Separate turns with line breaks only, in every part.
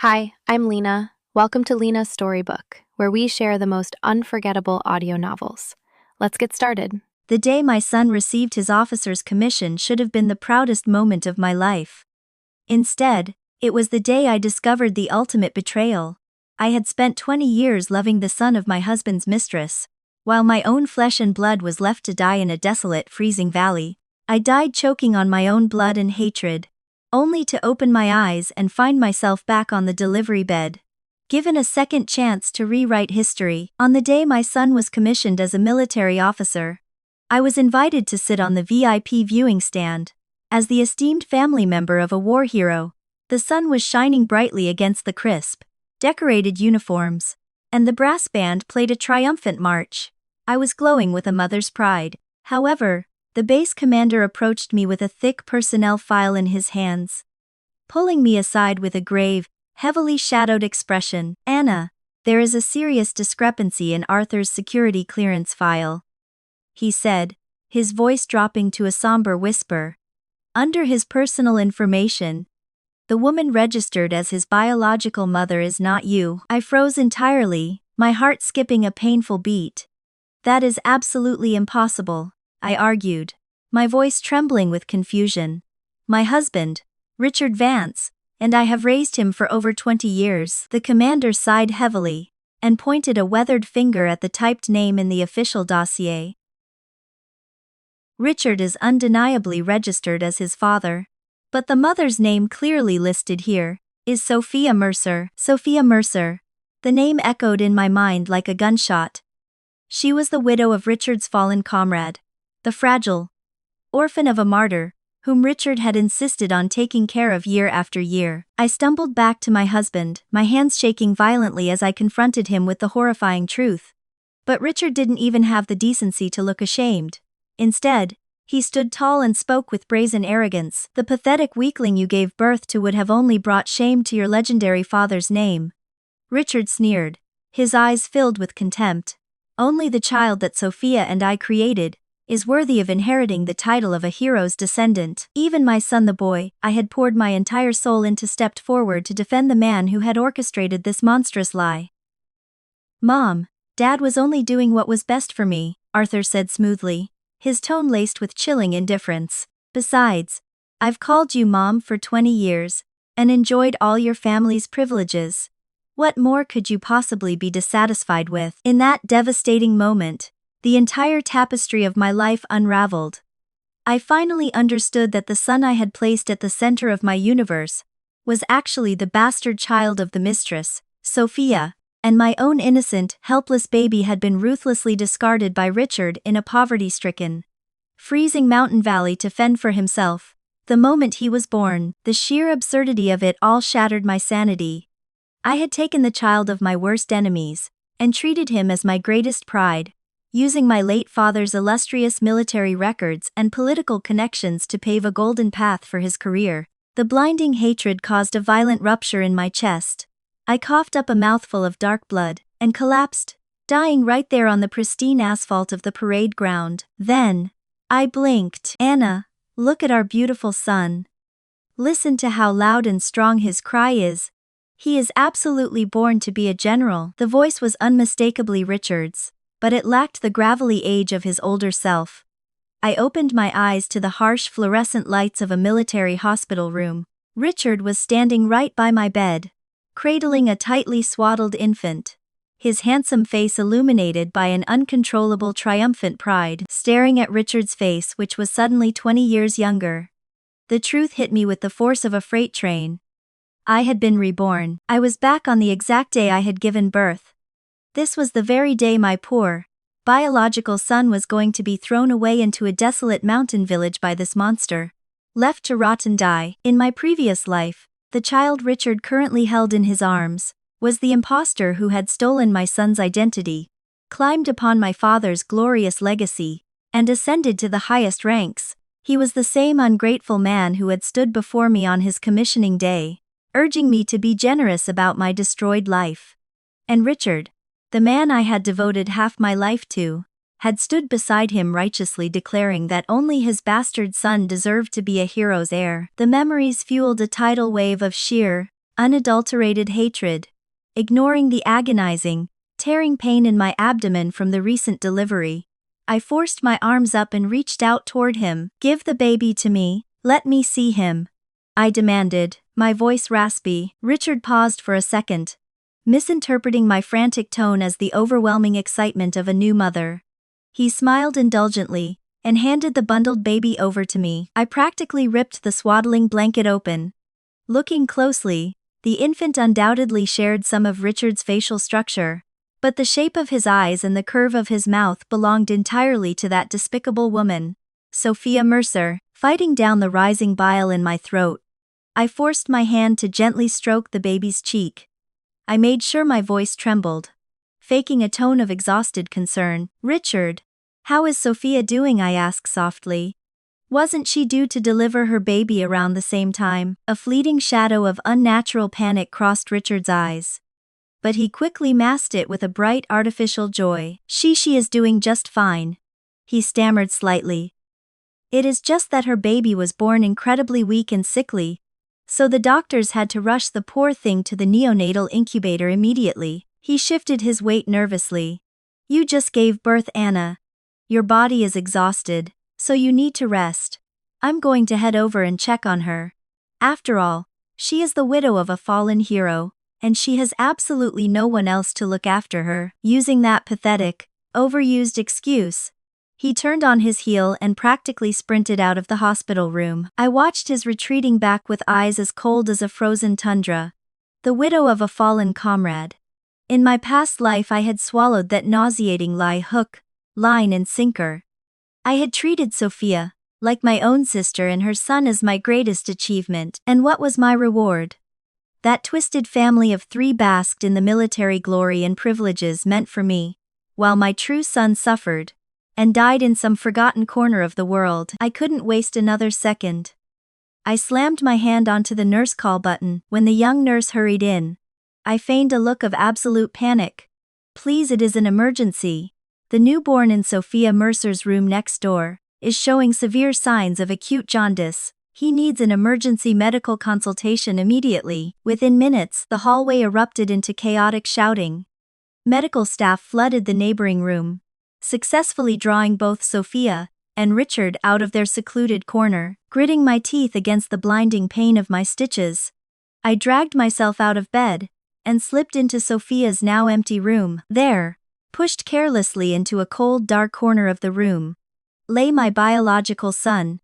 Hi, I'm Lina. Welcome to Lina's Storybook, where we share the most unforgettable audio novels. Let's get started.
The day my son received his officer's commission should have been the proudest moment of my life. Instead, it was the day I discovered the ultimate betrayal. I had spent 20 years loving the son of my husband's mistress, while my own flesh and blood was left to die in a desolate, freezing valley. I died choking on my own blood and hatred, only to open my eyes and find myself back on the delivery bed, given a second chance to rewrite history. On the day my son was commissioned as a military officer, I was invited to sit on the VIP viewing stand. As the esteemed family member of a war hero, the sun was shining brightly against the crisp, decorated uniforms, and the brass band played a triumphant march. I was glowing with a mother's pride. However, the base commander approached me with a thick personnel file in his hands, pulling me aside with a grave, heavily shadowed expression. "Anna, there is a serious discrepancy in Arthur's security clearance file," he said, his voice dropping to a somber whisper. "Under his personal information, the woman registered as his biological mother is not you." I froze entirely, my heart skipping a painful beat. "That is absolutely impossible," I argued, my voice trembling with confusion. "My husband, Richard Vance, and I have raised him for over 20 years. The commander sighed heavily and pointed a weathered finger at the typed name in the official dossier. "Richard is undeniably registered as his father, but the mother's name clearly listed here is Sophia Mercer." Sophia Mercer. The name echoed in my mind like a gunshot. She was the widow of Richard's fallen comrade, the fragile orphan of a martyr, whom Richard had insisted on taking care of year after year. I stumbled back to my husband, my hands shaking violently as I confronted him with the horrifying truth. But Richard didn't even have the decency to look ashamed. Instead, he stood tall and spoke with brazen arrogance. "The pathetic weakling you gave birth to would have only brought shame to your legendary father's name." Richard sneered, his eyes filled with contempt. "Only the child that Sophia and I created is worthy of inheriting the title of a hero's descendant." Even my son, the boy I had poured my entire soul into, stepped forward to defend the man who had orchestrated this monstrous lie. "Mom, Dad was only doing what was best for me," Arthur said smoothly, his tone laced with chilling indifference. "Besides, I've called you Mom for 20 years, and enjoyed all your family's privileges. What more could you possibly be dissatisfied with?" In that devastating moment, the entire tapestry of my life unraveled. I finally understood that the son I had placed at the center of my universe was actually the bastard child of the mistress, Sophia, and my own innocent, helpless baby had been ruthlessly discarded by Richard in a poverty-stricken, freezing mountain valley to fend for himself. The moment he was born, the sheer absurdity of it all shattered my sanity. I had taken the child of my worst enemies and treated him as my greatest pride, using my late father's illustrious military records and political connections to pave a golden path for his career. The blinding hatred caused a violent rupture in my chest. I coughed up a mouthful of dark blood and collapsed, dying right there on the pristine asphalt of the parade ground. Then, I blinked. "Anna, look at our beautiful son. Listen to how loud and strong his cry is. He is absolutely born to be a general." The voice was unmistakably Richard's, but it lacked the gravelly age of his older self. I opened my eyes to the harsh fluorescent lights of a military hospital room. Richard was standing right by my bed, cradling a tightly swaddled infant, his handsome face illuminated by an uncontrollable triumphant pride. Staring at Richard's face, which was suddenly 20 years younger, the truth hit me with the force of a freight train. I had been reborn. I was back on the exact day I had given birth. This was the very day my poor, biological son was going to be thrown away into a desolate mountain village by this monster, left to rot and die. In my previous life, the child Richard currently held in his arms was the imposter who had stolen my son's identity, climbed upon my father's glorious legacy, and ascended to the highest ranks. He was the same ungrateful man who had stood before me on his commissioning day, urging me to be generous about my destroyed life. And Richard, the man I had devoted half my life to, had stood beside him righteously declaring that only his bastard son deserved to be a hero's heir. The memories fueled a tidal wave of sheer, unadulterated hatred. Ignoring the agonizing, tearing pain in my abdomen from the recent delivery, I forced my arms up and reached out toward him. "Give the baby to me, let me see him," I demanded, my voice raspy. Richard paused for a second, misinterpreting my frantic tone as the overwhelming excitement of a new mother. He smiled indulgently and handed the bundled baby over to me. I practically ripped the swaddling blanket open. Looking closely, the infant undoubtedly shared some of Richard's facial structure, but the shape of his eyes and the curve of his mouth belonged entirely to that despicable woman, Sophia Mercer. Fighting down the rising bile in my throat, I forced my hand to gently stroke the baby's cheek. I made sure my voice trembled, faking a tone of exhausted concern. "Richard, how is Sophia doing?" I asked softly. Wasn't she due to deliver her baby around the same time? A fleeting shadow of unnatural panic crossed Richard's eyes, but he quickly masked it with a bright artificial joy. She is doing just fine," he stammered slightly. "It is just that her baby was born incredibly weak and sickly, so the doctors had to rush the poor thing to the neonatal incubator immediately." He shifted his weight nervously. "You just gave birth, Anna. Your body is exhausted, so you need to rest. I'm going to head over and check on her. After all, she is the widow of a fallen hero, and she has absolutely no one else to look after her." Using that pathetic, overused excuse, he turned on his heel and practically sprinted out of the hospital room. I watched his retreating back with eyes as cold as a frozen tundra. The widow of a fallen comrade. In my past life I had swallowed that nauseating lie hook, line and sinker. I had treated Sophia like my own sister and her son as my greatest achievement. And what was my reward? That twisted family of three basked in the military glory and privileges meant for me, while my true son suffered and died in some forgotten corner of the world. I couldn't waste another second. I slammed my hand onto the nurse call button. When the young nurse hurried in, I feigned a look of absolute panic. "Please, it is an emergency. The newborn in Sophia Mercer's room next door is showing severe signs of acute jaundice. He needs an emergency medical consultation immediately." Within minutes, the hallway erupted into chaotic shouting. Medical staff flooded the neighboring room, successfully drawing both Sophia and Richard out of their secluded corner. Gritting my teeth against the blinding pain of my stitches, I dragged myself out of bed and slipped into Sophia's now empty room. There, pushed carelessly into a cold, dark corner of the room, lay my biological son.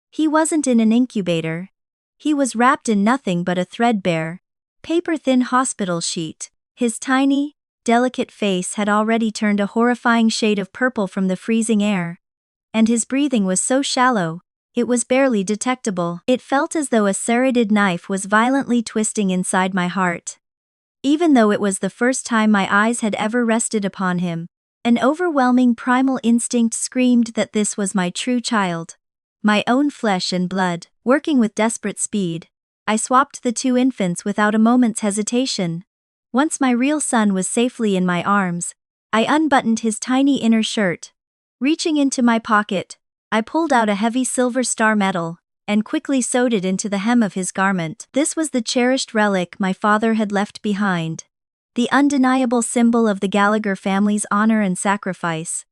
He wasn't in an incubator. He was wrapped in nothing but a threadbare, paper-thin hospital sheet. His tiny, delicate face had already turned a horrifying shade of purple from the freezing air, and his breathing was so shallow, it was barely detectable. It felt as though a serrated knife was violently twisting inside my heart. Even though it was the first time my eyes had ever rested upon him, an overwhelming primal instinct screamed that this was my true child, my own flesh and blood. Working with desperate speed, I swapped the two infants without a moment's hesitation. Once my real son was safely in my arms, I unbuttoned his tiny inner shirt. Reaching into my pocket, I pulled out a heavy silver star medal and quickly sewed it into the hem of his garment. This was the cherished relic my father had left behind, the undeniable symbol of the Gallagher family's honor and sacrifice.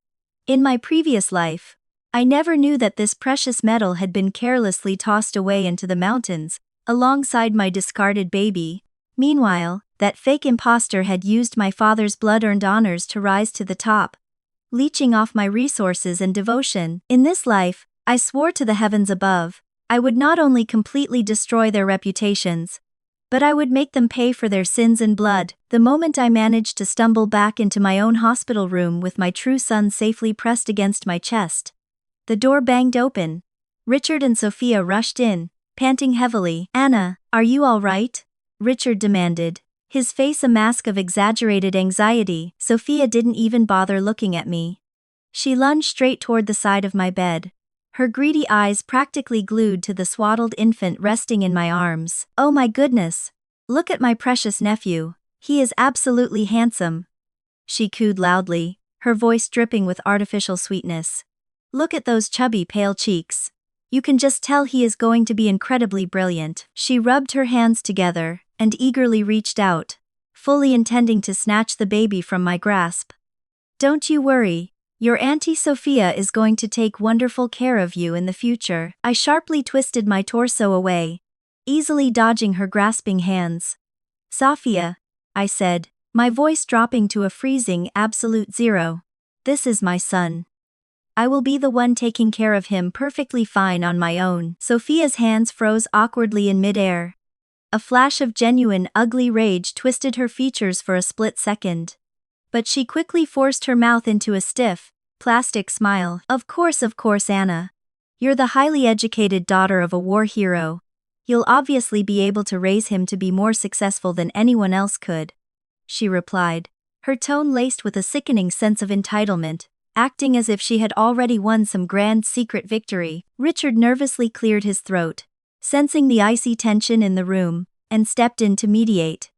In my previous life, I never knew that this precious medal had been carelessly tossed away into the mountains, alongside my discarded baby. Meanwhile, that fake imposter had used my father's blood-earned honors to rise to the top, leeching off my resources and devotion. In this life, I swore to the heavens above, I would not only completely destroy their reputations, but I would make them pay for their sins in blood. The moment I managed to stumble back into my own hospital room with my true son safely pressed against my chest, the door banged open. Richard and Sophia rushed in, panting heavily. "Anna, are you all right?" Richard demanded, his face a mask of exaggerated anxiety. Sophia didn't even bother looking at me. She lunged straight toward the side of my bed, her greedy eyes practically glued to the swaddled infant resting in my arms. "Oh my goodness! Look at my precious nephew. He is absolutely handsome," she cooed loudly, her voice dripping with artificial sweetness. "Look at those chubby pale cheeks. You can just tell he is going to be incredibly brilliant." She rubbed her hands together and eagerly reached out, fully intending to snatch the baby from my grasp. "Don't you worry, your Auntie Sophia is going to take wonderful care of you in the future." I sharply twisted my torso away, easily dodging her grasping hands. "Sophia," I said, my voice dropping to a freezing absolute zero. "This is my son. I will be the one taking care of him perfectly fine on my own." Sophia's hands froze awkwardly in midair. A flash of genuine ugly rage twisted her features for a split second. But she quickly forced her mouth into a stiff, plastic smile. Of course, Anna. You're the highly educated daughter of a war hero. You'll obviously be able to raise him to be more successful than anyone else could," she replied, her tone laced with a sickening sense of entitlement, acting as if she had already won some grand secret victory. Richard nervously cleared his throat, sensing the icy tension in the room, and stepped in to mediate.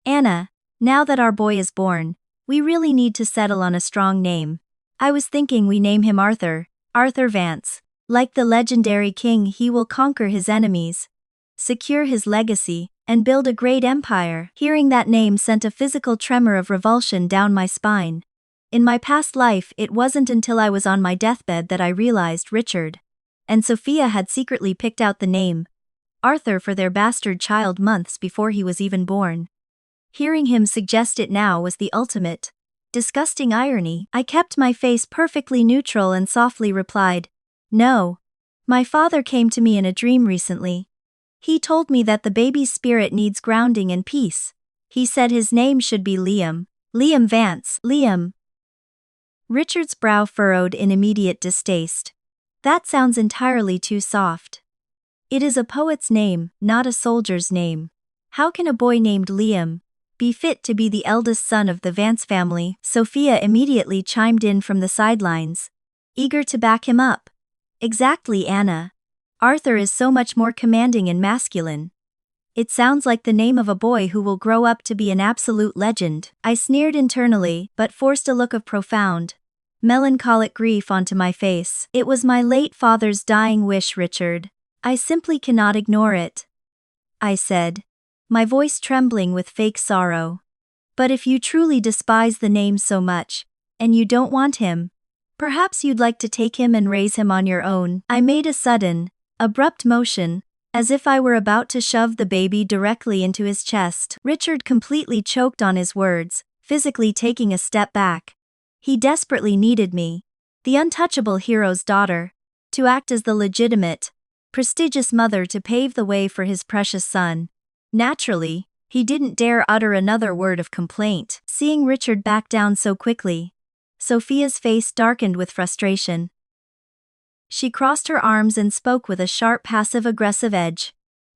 "Anna, now that our boy is born, we really need to settle on a strong name. I was thinking we name him Arthur Vance. Like the legendary king, he will conquer his enemies, secure his legacy, and build a great empire." Hearing that name sent a physical tremor of revulsion down my spine. In my past life, it wasn't until I was on my deathbed that I realized Richard and Sophia had secretly picked out the name Arthur for their bastard child months before he was even born. Hearing him suggest it now was the ultimate disgusting irony. I kept my face perfectly neutral and softly replied, "No. My father came to me in a dream recently. He told me that the baby's spirit needs grounding and peace. He said his name should be Liam. Liam Vance." "Liam." Richard's brow furrowed in immediate distaste. "That sounds entirely too soft. It is a poet's name, not a soldier's name. How can a boy named Liam be fit to be the eldest son of the Vance family?" Sophia immediately chimed in from the sidelines, eager to back him up. "Exactly, Anna. Arthur is so much more commanding and masculine. It sounds like the name of a boy who will grow up to be an absolute legend." I sneered internally, but forced a look of profound, melancholic grief onto my face. "It was my late father's dying wish, Richard. I simply cannot ignore it," I said, my voice trembling with fake sorrow. "But if you truly despise the name so much, and you don't want him, perhaps you'd like to take him and raise him on your own." I made a sudden, abrupt motion, as if I were about to shove the baby directly into his chest. Richard completely choked on his words, physically taking a step back. He desperately needed me, the untouchable hero's daughter, to act as the legitimate, prestigious mother to pave the way for his precious son. Naturally, he didn't dare utter another word of complaint. Seeing Richard back down so quickly, Sophia's face darkened with frustration. She crossed her arms and spoke with a sharp passive-aggressive edge.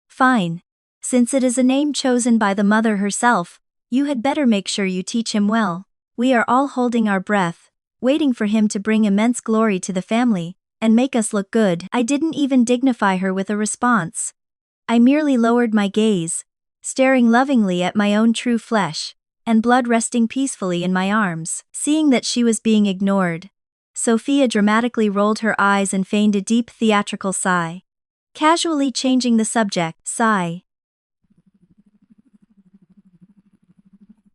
"Fine. Since it is a name chosen by the mother herself, you had better make sure you teach him well. We are all holding our breath, waiting for him to bring immense glory to the family, and make us look good." I didn't even dignify her with a response. I merely lowered my gaze, staring lovingly at my own true flesh, and blood resting peacefully in my arms. Seeing that she was being ignored, Sophia dramatically rolled her eyes and feigned a deep theatrical sigh, casually changing the subject. "Sigh.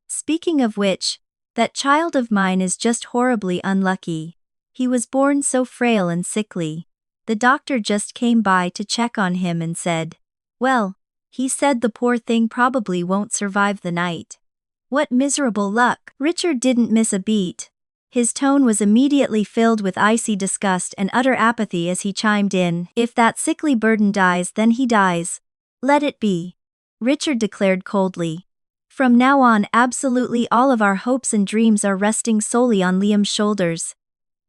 Speaking of which, that child of mine is just horribly unlucky. He was born so frail and sickly. The doctor just came by to check on him and said, well, he said the poor thing probably won't survive the night." "What miserable luck." Richard didn't miss a beat. His tone was immediately filled with icy disgust and utter apathy as he chimed in, "If that sickly burden dies, then he dies. Let it be," Richard declared coldly. "From now on, absolutely all of our hopes and dreams are resting solely on Liam's shoulders.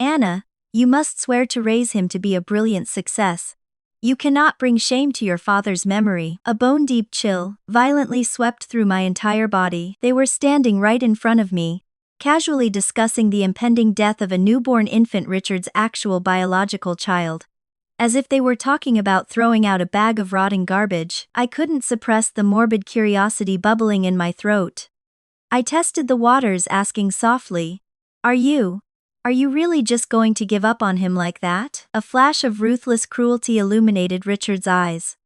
Anna, you must swear to raise him to be a brilliant success. You cannot bring shame to your father's memory." A bone-deep chill violently swept through my entire body. They were standing right in front of me, casually discussing the impending death of a newborn infant, Richard's actual biological child. As if they were talking about throwing out a bag of rotting garbage. I couldn't suppress the morbid curiosity bubbling in my throat. I tested the waters, asking softly, Are you really just going to give up on him like that?" A flash of ruthless cruelty illuminated Richard's eyes.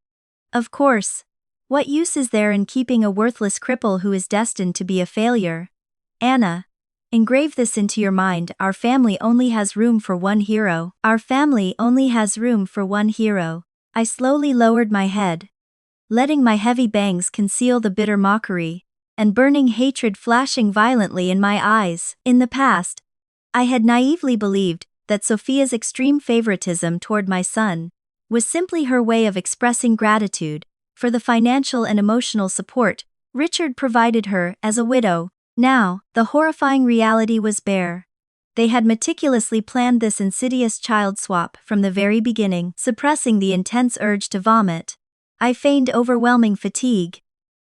"Of course. What use is there in keeping a worthless cripple who is destined to be a failure? Anna, engrave this into your mind: our family only has room for one hero. Our family only has room for one hero. I slowly lowered my head, letting my heavy bangs conceal the bitter mockery and burning hatred flashing violently in my eyes. In the past, I had naively believed that Sophia's extreme favoritism toward my son was simply her way of expressing gratitude for the financial and emotional support Richard provided her as a widow. Now, the horrifying reality was bare. They had meticulously planned this insidious child swap from the very beginning, suppressing the intense urge to vomit. I feigned overwhelming fatigue,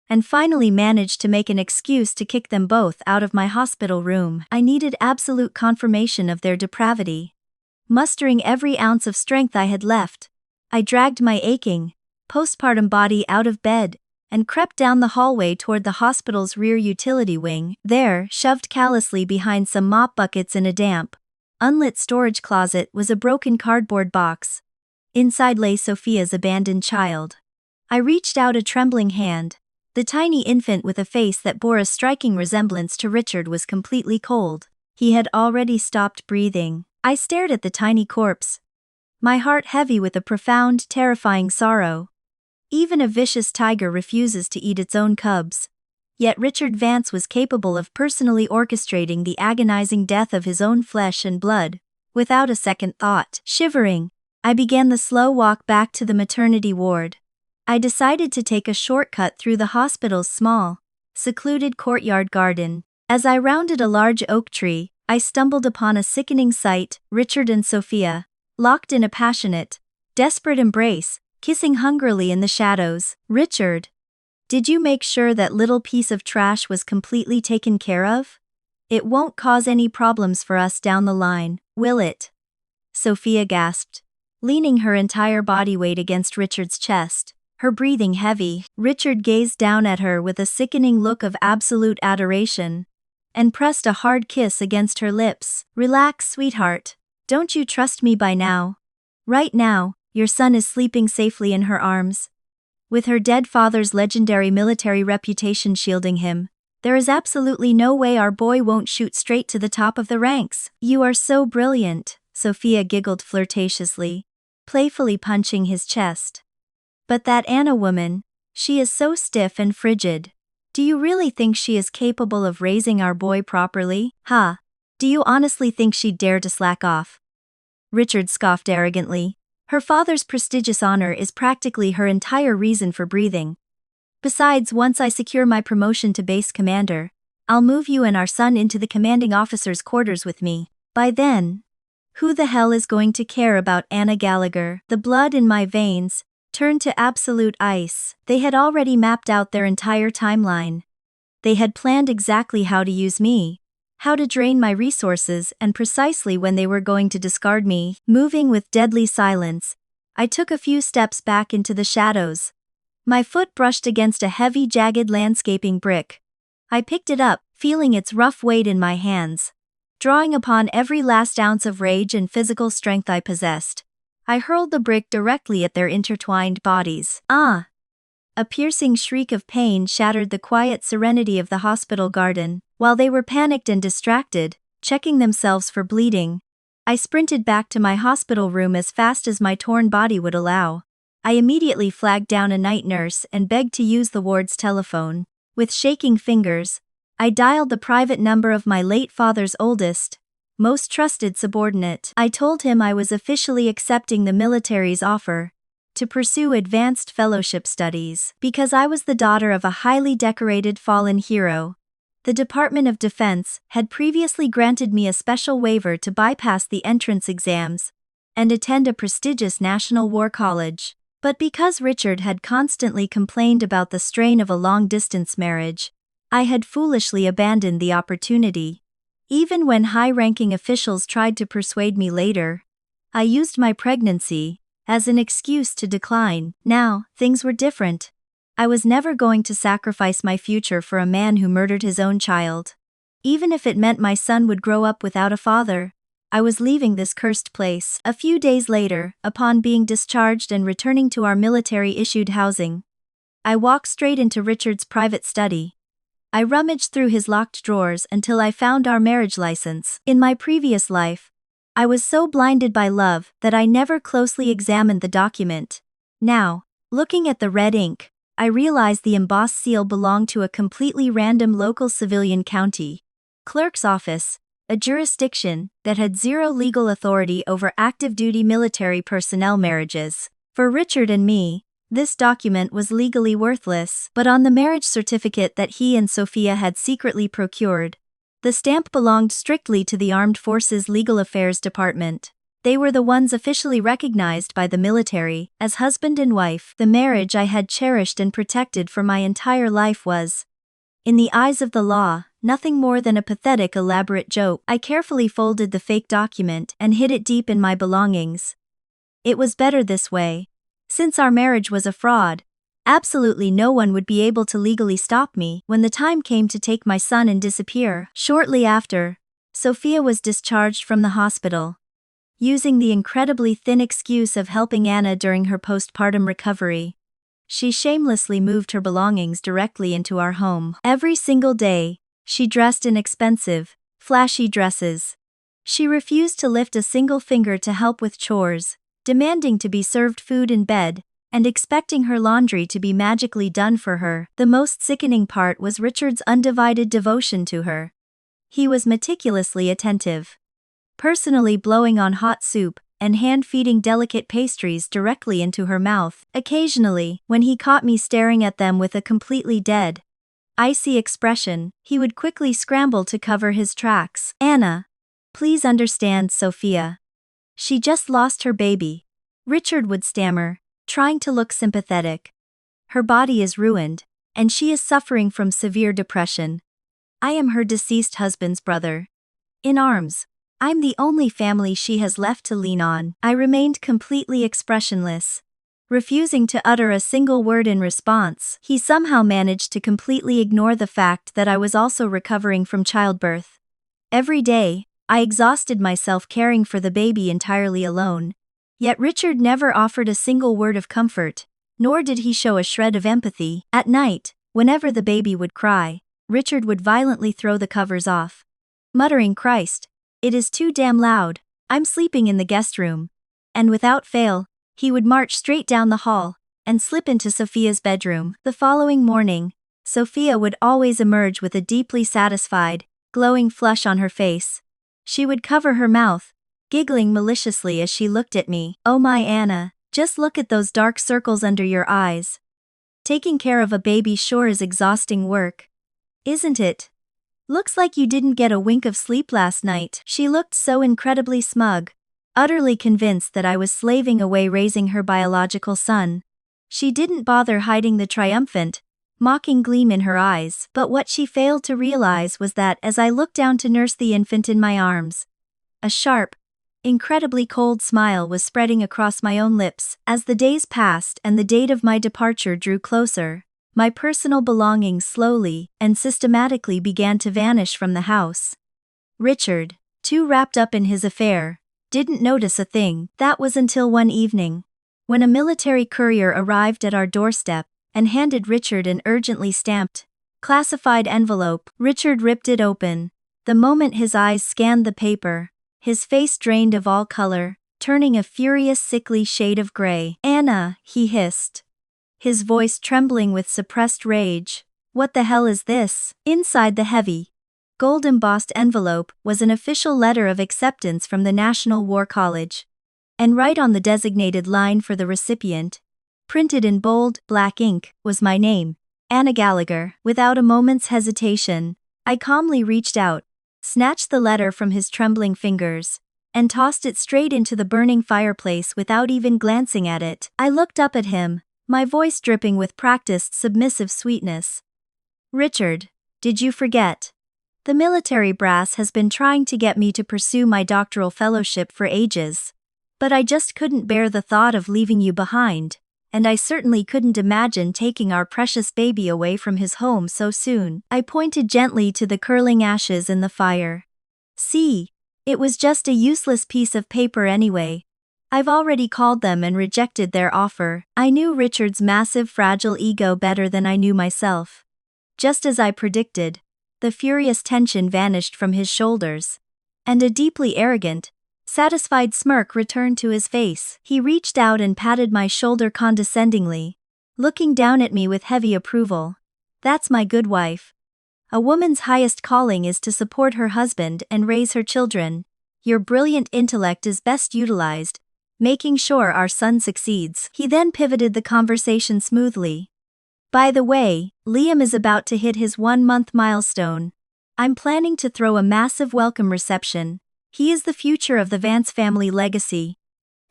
and finally managed to make an excuse to kick them both out of my hospital room. I needed absolute confirmation of their depravity. Mustering every ounce of strength I had left, I dragged my aching, postpartum body out of bed and crept down the hallway toward the hospital's rear utility wing. There, shoved callously behind some mop buckets in a damp, unlit storage closet, was a broken cardboard box. Inside lay Sophia's abandoned child. I reached out a trembling hand. The tiny infant with a face that bore a striking resemblance to Richard was completely cold. He had already stopped breathing. I stared at the tiny corpse, my heart heavy with a profound, terrifying sorrow. Even a vicious tiger refuses to eat its own cubs. Yet Richard Vance was capable of personally orchestrating the agonizing death of his own flesh and blood, without a second thought. Shivering, I began the slow walk back to the maternity ward. I decided to take a shortcut through the hospital's small, secluded courtyard garden. As I rounded a large oak tree, I stumbled upon a sickening sight: Richard and Sophia, locked in a passionate, desperate embrace, kissing hungrily in the shadows. Richard, did you make sure that little piece of trash was completely taken care of? It won't cause any problems for us down the line, will it? Sophia gasped, leaning her entire body weight against Richard's chest, her breathing heavy. Richard gazed down at her with a sickening look of absolute adoration, and pressed a hard kiss against her lips. Relax, sweetheart. Don't you trust me by now? Right now, your son is sleeping safely in her arms. With her dead father's legendary military reputation shielding him, there is absolutely no way our boy won't shoot straight to the top of the ranks. You are so brilliant, Sophia giggled flirtatiously, playfully punching his chest. But that Anna woman, she is so stiff and frigid. Do you really think she is capable of raising our boy properly? Ha! Do you honestly think she'd dare to slack off? Richard scoffed arrogantly. Her father's prestigious honor is practically her entire reason for breathing. Besides, once I secure my promotion to base commander, I'll move you and our son into the commanding officer's quarters with me. By then, who the hell is going to care about Anna Gallagher? The blood in my veins turned to absolute ice. They had already mapped out their entire timeline. They had planned exactly how to use me, how to drain my resources, and precisely when they were going to discard me. Moving with deadly silence, I took a few steps back into the shadows. My foot brushed against a heavy, jagged landscaping brick. I picked it up, feeling its rough weight in my hands. Drawing upon every last ounce of rage and physical strength I possessed, I hurled the brick directly at their intertwined bodies. Ah! A piercing shriek of pain shattered the quiet serenity of the hospital garden. While they were panicked and distracted, checking themselves for bleeding, I sprinted back to my hospital room as fast as my torn body would allow. I immediately flagged down a night nurse and begged to use the ward's telephone. With shaking fingers, I dialed the private number of my late father's oldest, most trusted subordinate. I told him I was officially accepting the military's offer to pursue advanced fellowship studies. Because I was the daughter of a highly decorated fallen hero, the Department of Defense had previously granted me a special waiver to bypass the entrance exams and attend a prestigious national war college. But because Richard had constantly complained about the strain of a long-distance marriage, I had foolishly abandoned the opportunity. Even when high-ranking officials tried to persuade me later, I used my pregnancy as an excuse to decline. Now, things were different. I was never going to sacrifice my future for a man who murdered his own child. Even if it meant my son would grow up without a father, I was leaving this cursed place. A few days later, upon being discharged and returning to our military-issued housing, I walked straight into Richard's private study. I rummaged through his locked drawers until I found our marriage license. In my previous life, I was so blinded by love that I never closely examined the document. Now, looking at the red ink, I realized the embossed seal belonged to a completely random local civilian county clerk's office, a jurisdiction that had zero legal authority over active-duty military personnel marriages. For Richard and me, this document was legally worthless, but on the marriage certificate that he and Sophia had secretly procured, the stamp belonged strictly to the Armed Forces Legal Affairs Department. They were the ones officially recognized by the military as husband and wife. The marriage I had cherished and protected for my entire life was, in the eyes of the law, nothing more than a pathetic elaborate joke. I carefully folded the fake document and hid it deep in my belongings. It was better this way. Since our marriage was a fraud, absolutely no one would be able to legally stop me when the time came to take my son and disappear. Shortly after, Sophia was discharged from the hospital. Using the incredibly thin excuse of helping Anna during her postpartum recovery, she shamelessly moved her belongings directly into our home. Every single day, she dressed in expensive, flashy dresses. She refused to lift a single finger to help with chores, demanding to be served food in bed, and expecting her laundry to be magically done for her. The most sickening part was Richard's undivided devotion to her. He was meticulously attentive, personally blowing on hot soup and hand-feeding delicate pastries directly into her mouth. Occasionally, when he caught me staring at them with a completely dead, icy expression, he would quickly scramble to cover his tracks. "Anna, please understand Sophia. She just lost her baby," Richard would stammer, trying to look sympathetic. "Her body is ruined, and she is suffering from severe depression. I am her deceased husband's brother in arms. I'm the only family she has left to lean on." I remained completely expressionless, refusing to utter a single word in response. He somehow managed to completely ignore the fact that I was also recovering from childbirth. Every day, I exhausted myself caring for the baby entirely alone. Yet Richard never offered a single word of comfort, nor did he show a shred of empathy. At night, whenever the baby would cry, Richard would violently throw the covers off, muttering, "Christ, it is too damn loud, I'm sleeping in the guest room." And without fail, he would march straight down the hall and slip into Sophia's bedroom. The following morning, Sophia would always emerge with a deeply satisfied, glowing flush on her face. She would cover her mouth, giggling maliciously as she looked at me. "Oh my Anna, just look at those dark circles under your eyes. Taking care of a baby sure is exhausting work, isn't it? Looks like you didn't get a wink of sleep last night." She looked so incredibly smug, utterly convinced that I was slaving away raising her biological son. She didn't bother hiding the triumphant, mocking gleam in her eyes. But what she failed to realize was that as I looked down to nurse the infant in my arms, a sharp, incredibly cold smile was spreading across my own lips. As the days passed and the date of my departure drew closer, my personal belongings slowly and systematically began to vanish from the house. Richard, too wrapped up in his affair, didn't notice a thing. That was until one evening, when a military courier arrived at our doorstep and handed Richard an urgently stamped, classified envelope. Richard ripped it open. The moment his eyes scanned the paper, his face drained of all color, turning a furious sickly shade of gray. "Anna," he hissed, his voice trembling with suppressed rage, "what the hell is this?" Inside the heavy, gold-embossed envelope was an official letter of acceptance from the National War College. And right on the designated line for the recipient, printed in bold, black ink, was my name, Anna Gallagher. Without a moment's hesitation, I calmly reached out, snatched the letter from his trembling fingers, and tossed it straight into the burning fireplace without even glancing at it. I looked up at him, my voice dripping with practiced submissive sweetness. "Richard, did you forget? The military brass has been trying to get me to pursue my doctoral fellowship for ages. But I just couldn't bear the thought of leaving you behind, and I certainly couldn't imagine taking our precious baby away from his home so soon." I pointed gently to the curling ashes in the fire. "See, it was just a useless piece of paper anyway. I've already called them and rejected their offer. I knew Richard's massive fragile ego better than I knew myself. Just as I predicted, the furious tension vanished from his shoulders, and a deeply arrogant, satisfied smirk returned to his face. He reached out and patted my shoulder condescendingly, looking down at me with heavy approval. That's my good wife. A woman's highest calling is to support her husband and raise her children. Your brilliant intellect is best utilized, making sure our son succeeds. He then pivoted the conversation smoothly. By the way, Liam is about to hit his 1-month milestone. I'm planning to throw a massive welcome reception. He is the future of the Vance family legacy,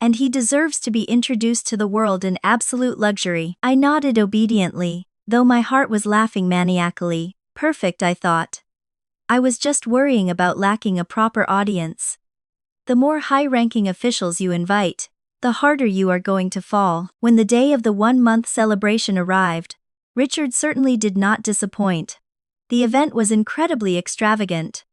and he deserves to be introduced to the world in absolute luxury. I nodded obediently, though my heart was laughing maniacally. Perfect, I thought. I was just worrying about lacking a proper audience. The more high-ranking officials you invite, the harder you are going to fall. When the day of the 1-month celebration arrived, Richard certainly did not disappoint. The event was incredibly extravagant.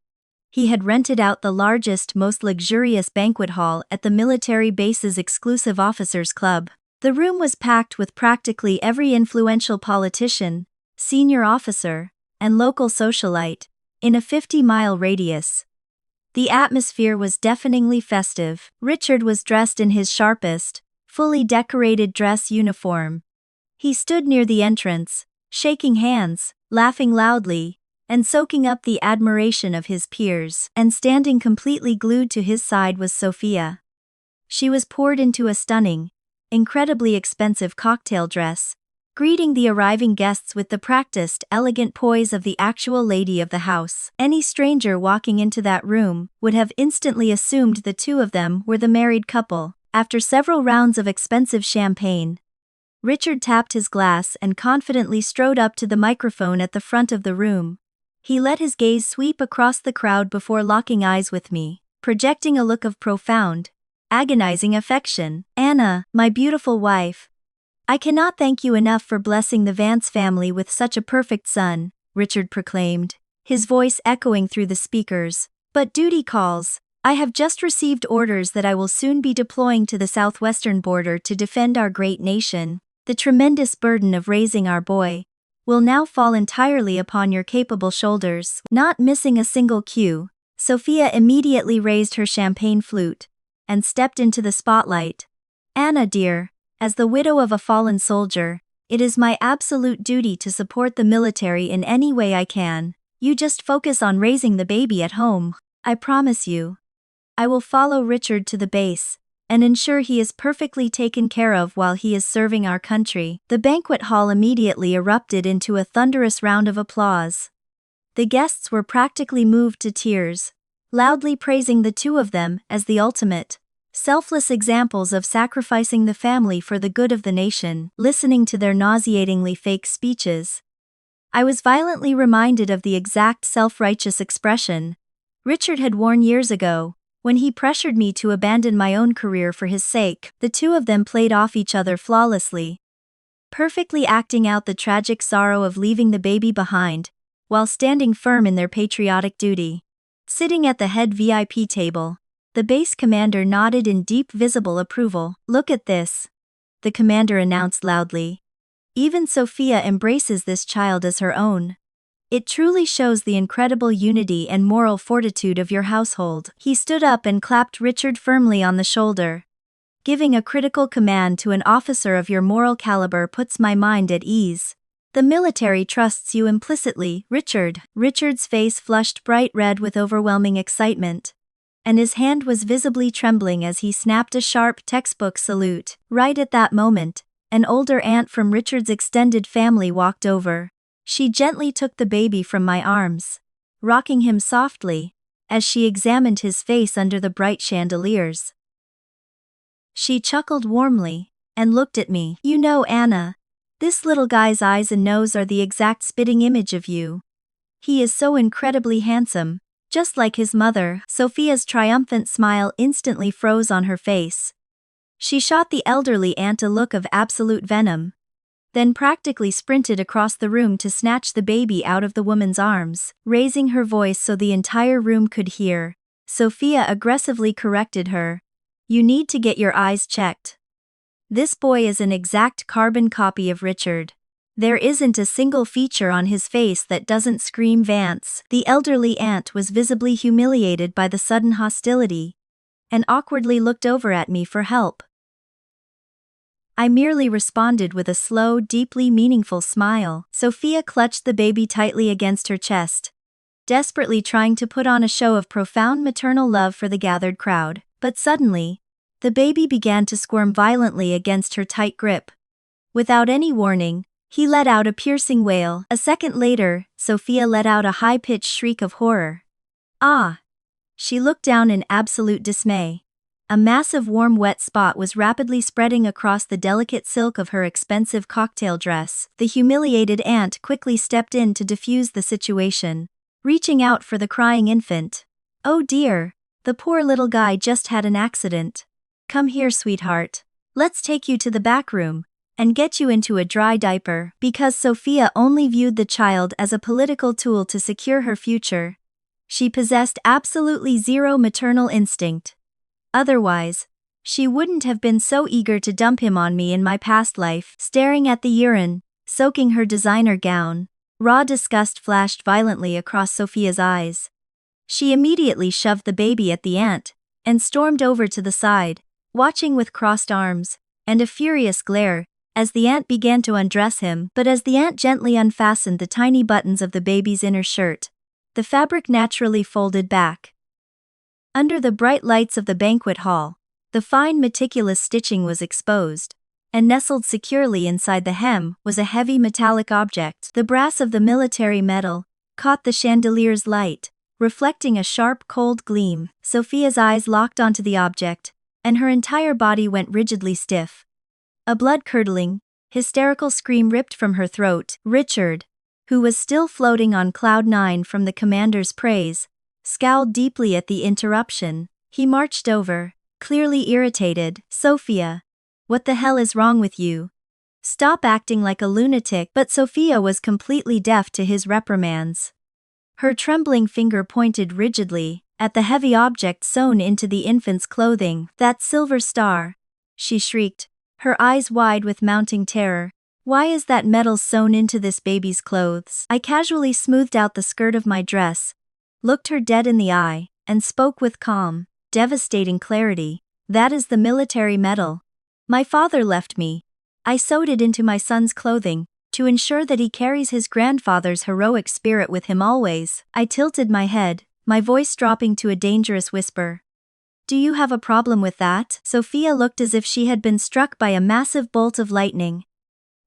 He had rented out the largest, most luxurious banquet hall at the military base's exclusive officers' club. The room was packed with practically every influential politician, senior officer, and local socialite, in a 50-mile radius. The atmosphere was deafeningly festive. Richard was dressed in his sharpest, fully decorated dress uniform. He stood near the entrance, shaking hands, laughing loudly, and soaking up the admiration of his peers. And standing completely glued to his side was Sophia. She was poured into a stunning, incredibly expensive cocktail dress, greeting the arriving guests with the practiced, elegant poise of the actual lady of the house. Any stranger walking into that room would have instantly assumed the two of them were the married couple. After several rounds of expensive champagne, Richard tapped his glass and confidently strode up to the microphone at the front of the room. He let his gaze sweep across the crowd before locking eyes with me, projecting a look of profound, agonizing affection. Anna, my beautiful wife. I cannot thank you enough for blessing the Vance family with such a perfect son, Richard proclaimed, his voice echoing through the speakers. But duty calls. I have just received orders that I will soon be deploying to the southwestern border to defend our great nation. The tremendous burden of raising our boy will now fall entirely upon your capable shoulders. Not missing a single cue, Sophia immediately raised her champagne flute and stepped into the spotlight. Anna dear, as the widow of a fallen soldier, it is my absolute duty to support the military in any way I can. You just focus on raising the baby at home. I promise you. I will follow Richard to the base and ensure he is perfectly taken care of while he is serving our country. The banquet hall immediately erupted into a thunderous round of applause. The guests were practically moved to tears, loudly praising the two of them as the ultimate, selfless examples of sacrificing the family for the good of the nation. Listening to their nauseatingly fake speeches, I was violently reminded of the exact self-righteous expression Richard had worn years ago, when he pressured me to abandon my own career for his sake. The two of them played off each other flawlessly, perfectly acting out the tragic sorrow of leaving the baby behind, while standing firm in their patriotic duty. Sitting at the head VIP table, the base commander nodded in deep visible approval. Look at this, the commander announced loudly. Even Sophia embraces this child as her own. It truly shows the incredible unity and moral fortitude of your household. He stood up and clapped Richard firmly on the shoulder. Giving a critical command to an officer of your moral caliber puts my mind at ease. The military trusts you implicitly, Richard. Richard's face flushed bright red with overwhelming excitement, and his hand was visibly trembling as he snapped a sharp textbook salute. Right at that moment, an older aunt from Richard's extended family walked over. She gently took the baby from my arms, rocking him softly, as she examined his face under the bright chandeliers. She chuckled warmly, and looked at me. You know, Anna, this little guy's eyes and nose are the exact spitting image of you. He is so incredibly handsome, just like his mother. Sophia's triumphant smile instantly froze on her face. She shot the elderly aunt a look of absolute venom, then practically sprinted across the room to snatch the baby out of the woman's arms. Raising her voice so the entire room could hear, Sophia aggressively corrected her. You need to get your eyes checked. This boy is an exact carbon copy of Richard. There isn't a single feature on his face that doesn't scream Vance." The elderly aunt was visibly humiliated by the sudden hostility, and awkwardly looked over at me for help. I merely responded with a slow, deeply meaningful smile. Sophia clutched the baby tightly against her chest, desperately trying to put on a show of profound maternal love for the gathered crowd. But suddenly, the baby began to squirm violently against her tight grip. Without any warning, he let out a piercing wail. A second later, Sophia let out a high-pitched shriek of horror. "Ah!" She looked down in absolute dismay. A massive warm wet spot was rapidly spreading across the delicate silk of her expensive cocktail dress. The humiliated aunt quickly stepped in to defuse the situation, reaching out for the crying infant. "Oh dear, the poor little guy just had an accident. Come here, sweetheart. Let's take you to the back room and get you into a dry diaper." Because Sophia only viewed the child as a political tool to secure her future, she possessed absolutely zero maternal instinct. Otherwise, she wouldn't have been so eager to dump him on me in my past life. Staring at the urine, soaking her designer gown, raw disgust flashed violently across Sophia's eyes. She immediately shoved the baby at the aunt and stormed over to the side, watching with crossed arms and a furious glare as the aunt began to undress him. But as the aunt gently unfastened the tiny buttons of the baby's inner shirt, the fabric naturally folded back. Under the bright lights of the banquet hall, the fine meticulous stitching was exposed, and nestled securely inside the hem was a heavy metallic object. The brass of the military medal caught the chandelier's light, reflecting a sharp cold gleam. Sophia's eyes locked onto the object, and her entire body went rigidly stiff. A blood-curdling, hysterical scream ripped from her throat. Richard, who was still floating on cloud nine from the commander's praise, scowled deeply at the interruption. He marched over, clearly irritated. "Sophia, what the hell is wrong with you? Stop acting like a lunatic." But Sophia was completely deaf to his reprimands. Her trembling finger pointed rigidly at the heavy object sewn into the infant's clothing. "That silver star!" she shrieked, her eyes wide with mounting terror. "Why is that metal sewn into this baby's clothes?" I casually smoothed out the skirt of my dress, looked her dead in the eye, and spoke with calm, devastating clarity. "That is the military medal. My father left me. I sewed it into my son's clothing, to ensure that he carries his grandfather's heroic spirit with him always." I tilted my head, my voice dropping to a dangerous whisper. "Do you have a problem with that?" Sophia looked as if she had been struck by a massive bolt of lightning.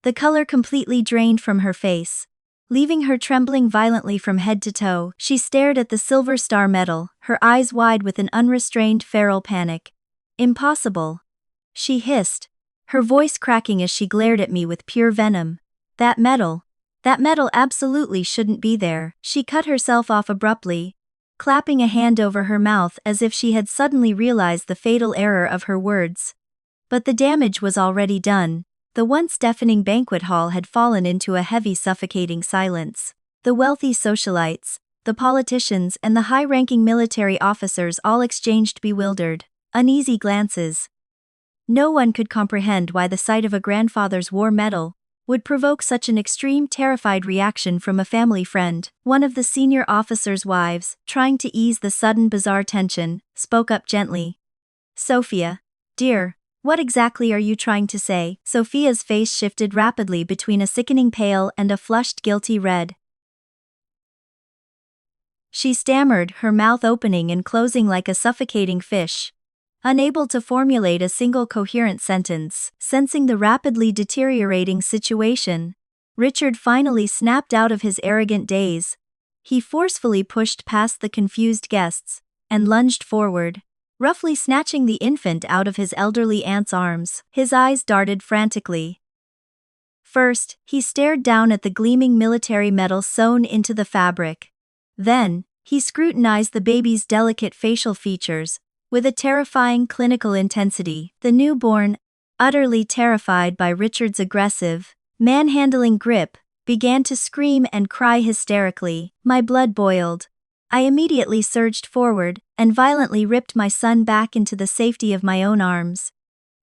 The color completely drained from her face, leaving her trembling violently from head to toe. She stared at the silver star medal, her eyes wide with an unrestrained feral panic. "Impossible," she hissed, her voice cracking as she glared at me with pure venom. That medal absolutely shouldn't be there." She cut herself off abruptly, clapping a hand over her mouth as if she had suddenly realized the fatal error of her words. But the damage was already done. The once deafening banquet hall had fallen into a heavy suffocating silence. The wealthy socialites, the politicians and the high-ranking military officers all exchanged bewildered, uneasy glances. No one could comprehend why the sight of a grandfather's war medal would provoke such an extreme terrified reaction from a family friend. One of the senior officers' wives, trying to ease the sudden bizarre tension, spoke up gently. "Sophia, dear, what exactly are you trying to say?" Sophia's face shifted rapidly between a sickening pale and a flushed guilty red. She stammered, her mouth opening and closing like a suffocating fish, unable to formulate a single coherent sentence. Sensing the rapidly deteriorating situation, Richard finally snapped out of his arrogant daze. He forcefully pushed past the confused guests and lunged forward, roughly snatching the infant out of his elderly aunt's arms. His eyes darted frantically. First, he stared down at the gleaming military medal sewn into the fabric. Then, he scrutinized the baby's delicate facial features with a terrifying clinical intensity. The newborn, utterly terrified by Richard's aggressive, manhandling grip, began to scream and cry hysterically. My blood boiled. I immediately surged forward and violently ripped my son back into the safety of my own arms.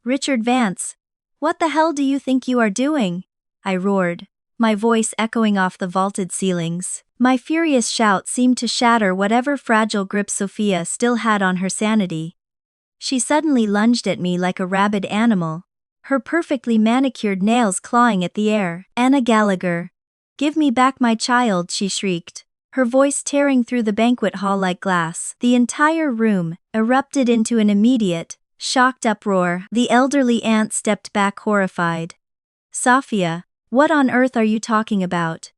Richard Vance, what the hell do you think you are doing? I roared, my voice echoing off the vaulted ceilings. My furious shout seemed to shatter whatever fragile grip Sophia still had on her sanity. She suddenly lunged at me like a rabid animal, her perfectly manicured nails clawing at the air. Anna Gallagher. Give me back my child, she shrieked, her voice tearing through the banquet hall like glass. The entire room erupted into an immediate, shocked uproar. The elderly aunt stepped back horrified. Sophia, what on earth are you talking about?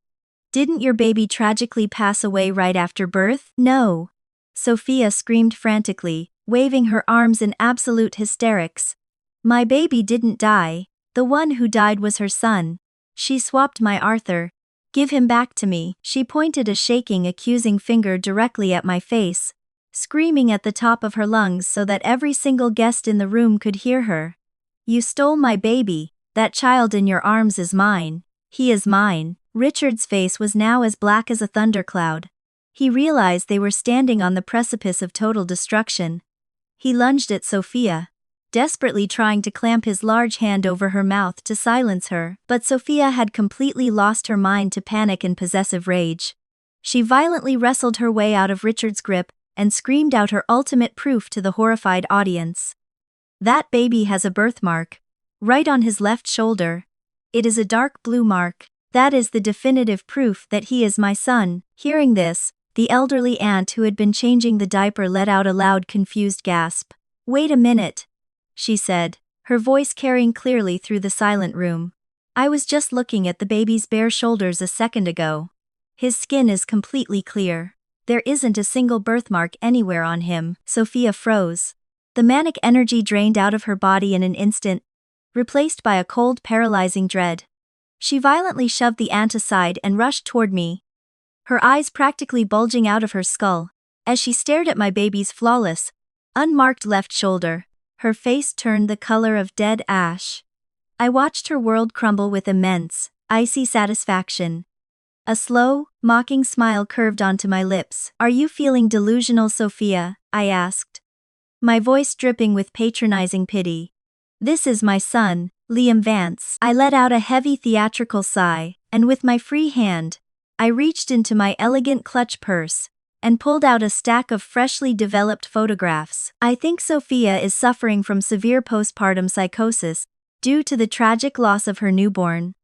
Didn't your baby tragically pass away right after birth? No. Sophia screamed frantically, waving her arms in absolute hysterics. My baby didn't die. The one who died was her son. She swapped my Arthur. Give him back to me. She pointed a shaking, accusing finger directly at my face, screaming at the top of her lungs so that every single guest in the room could hear her. You stole my baby. That child in your arms is mine. He is mine. Richard's face was now as black as a thundercloud. He realized they were standing on the precipice of total destruction. He lunged at Sophia, desperately trying to clamp his large hand over her mouth to silence her, but Sophia had completely lost her mind to panic and possessive rage. She violently wrestled her way out of Richard's grip and screamed out her ultimate proof to the horrified audience. That baby has a birthmark, right on his left shoulder. It is a dark blue mark. That is the definitive proof that he is my son. Hearing this, the elderly aunt who had been changing the diaper let out a loud, confused gasp. Wait a minute, she said, her voice carrying clearly through the silent room. I was just looking at the baby's bare shoulders a second ago. His skin is completely clear. There isn't a single birthmark anywhere on him. Sophia froze. The manic energy drained out of her body in an instant, replaced by a cold, paralyzing dread. She violently shoved the aunt aside and rushed toward me, her eyes practically bulging out of her skull, as she stared at my baby's flawless, unmarked left shoulder. Her face turned the color of dead ash. I watched her world crumble with immense, icy satisfaction. A slow, mocking smile curved onto my lips. Are you feeling delusional, Sophia? I asked, my voice dripping with patronizing pity. This is my son, Liam Vance. I let out a heavy theatrical sigh, and with my free hand, I reached into my elegant clutch purse and pulled out a stack of freshly developed photographs. I think Sophia is suffering from severe postpartum psychosis due to the tragic loss of her newborn,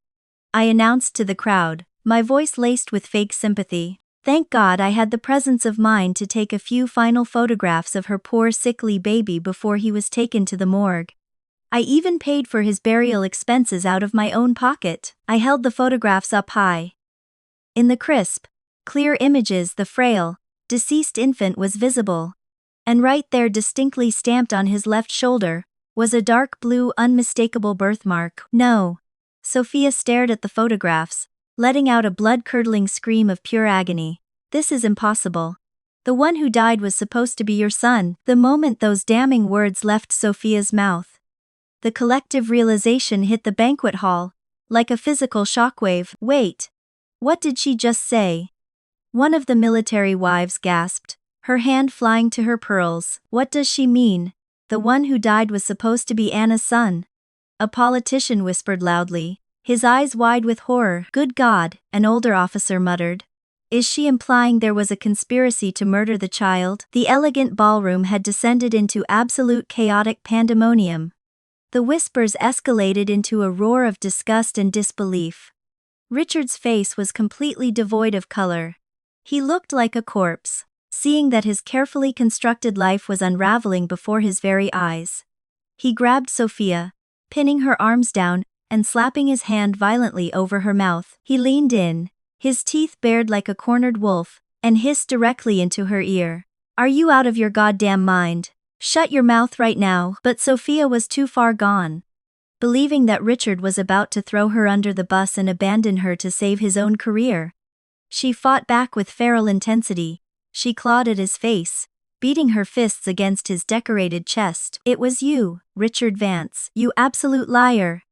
I announced to the crowd, my voice laced with fake sympathy. Thank God I had the presence of mind to take a few final photographs of her poor sickly baby before he was taken to the morgue. I even paid for his burial expenses out of my own pocket. I held the photographs up high. In the crisp, clear images, the frail, deceased infant was visible. And right there, distinctly stamped on his left shoulder, was a dark blue, unmistakable birthmark. No. Sophia stared at the photographs, letting out a blood-curdling scream of pure agony. This is impossible. The one who died was supposed to be your son. The moment those damning words left Sophia's mouth, the collective realization hit the banquet hall, like a physical shockwave. Wait. What did she just say? One of the military wives gasped, her hand flying to her pearls. What does she mean? The one who died was supposed to be Anna's son. A politician whispered loudly, his eyes wide with horror. Good God, an older officer muttered. Is she implying there was a conspiracy to murder the child? The elegant ballroom had descended into absolute chaotic pandemonium. The whispers escalated into a roar of disgust and disbelief. Richard's face was completely devoid of color. He looked like a corpse, seeing that his carefully constructed life was unraveling before his very eyes. He grabbed Sophia, pinning her arms down and slapping his hand violently over her mouth. He leaned in, his teeth bared like a cornered wolf, and hissed directly into her ear. Are you out of your goddamn mind? Shut your mouth right now. But Sophia was too far gone. Believing that Richard was about to throw her under the bus and abandon her to save his own career, she fought back with feral intensity. She clawed at his face, beating her fists against his decorated chest. It was you, Richard Vance. You absolute liar.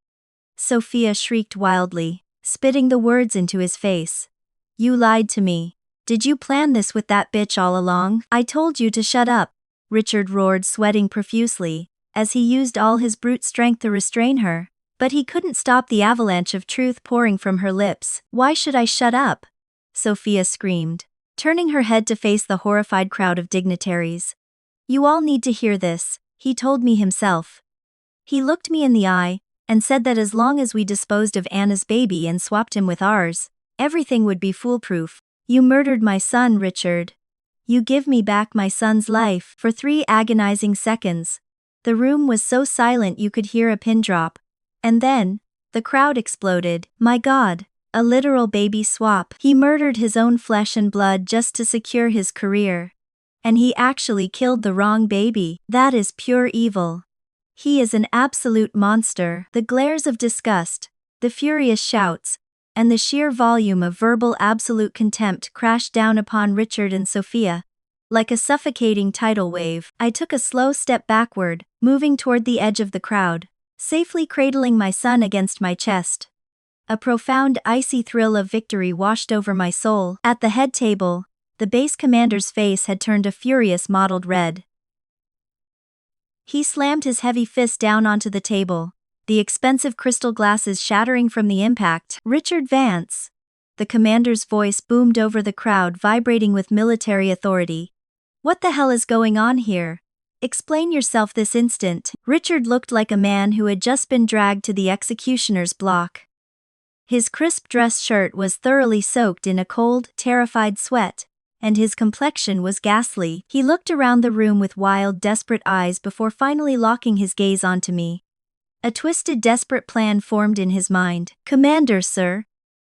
Sophia shrieked wildly, spitting the words into his face. You lied to me. Did you plan this with that bitch all along? I told you to shut up, Richard roared, sweating profusely, as he used all his brute strength to restrain her. But he couldn't stop the avalanche of truth pouring from her lips. Why should I shut up? Sophia screamed, turning her head to face the horrified crowd of dignitaries. You all need to hear this, he told me himself. He looked me in the eye, and said that as long as we disposed of Anna's baby and swapped him with ours, everything would be foolproof. You murdered my son, Richard. You give me back my son's life. For 3 agonizing seconds. The room was so silent you could hear a pin drop. And then, the crowd exploded. My God, a literal baby swap. He murdered his own flesh and blood just to secure his career. And he actually killed the wrong baby. That is pure evil. He is an absolute monster. The glares of disgust, the furious shouts, and the sheer volume of verbal absolute contempt crashed down upon Richard and Sophia. Like a suffocating tidal wave, I took a slow step backward, moving toward the edge of the crowd, safely cradling my son against my chest. A profound icy thrill of victory washed over my soul. At the head table, the base commander's face had turned a furious mottled red. He slammed his heavy fist down onto the table, the expensive crystal glasses shattering from the impact. Richard Vance. The commander's voice boomed over the crowd, vibrating with military authority. What the hell is going on here? Explain yourself this instant. Richard looked like a man who had just been dragged to the executioner's block. His crisp dress shirt was thoroughly soaked in a cold, terrified sweat, and his complexion was ghastly. He looked around the room with wild, desperate eyes before finally locking his gaze onto me. A twisted, desperate plan formed in his mind. Commander, sir.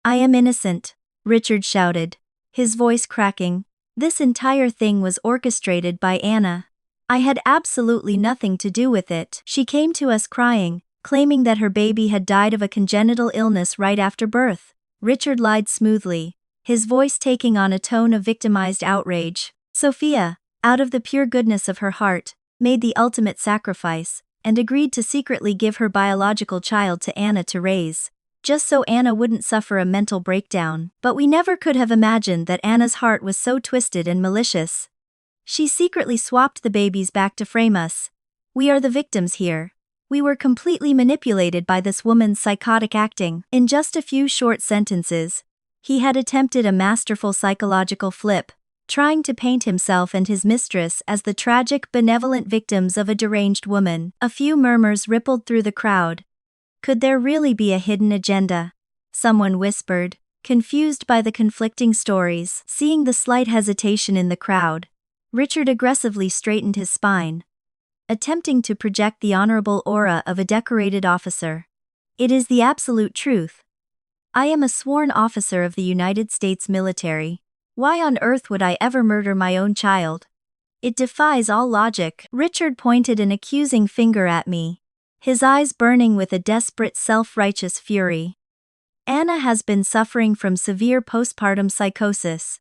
I am innocent, Richard shouted, his voice cracking. This entire thing was orchestrated by Anna. I had absolutely nothing to do with it. She came to us crying, claiming that her baby had died of a congenital illness right after birth. Richard lied smoothly, his voice taking on a tone of victimized outrage. Sophia, out of the pure goodness of her heart, made the ultimate sacrifice, and agreed to secretly give her biological child to Anna to raise, just so Anna wouldn't suffer a mental breakdown. But we never could have imagined that Anna's heart was so twisted and malicious. She secretly swapped the babies back to frame us. We are the victims here. We were completely manipulated by this woman's psychotic acting. In just a few short sentences, he had attempted a masterful psychological flip, trying to paint himself and his mistress as the tragic, benevolent victims of a deranged woman. A few murmurs rippled through the crowd. Could there really be a hidden agenda? Someone whispered, confused by the conflicting stories. Seeing the slight hesitation in the crowd, Richard aggressively straightened his spine, attempting to project the honorable aura of a decorated officer. It is the absolute truth. I am a sworn officer of the United States military. Why on earth would I ever murder my own child? It defies all logic. Richard pointed an accusing finger at me, his eyes burning with a desperate, self-righteous fury. Anna has been suffering from severe postpartum psychosis.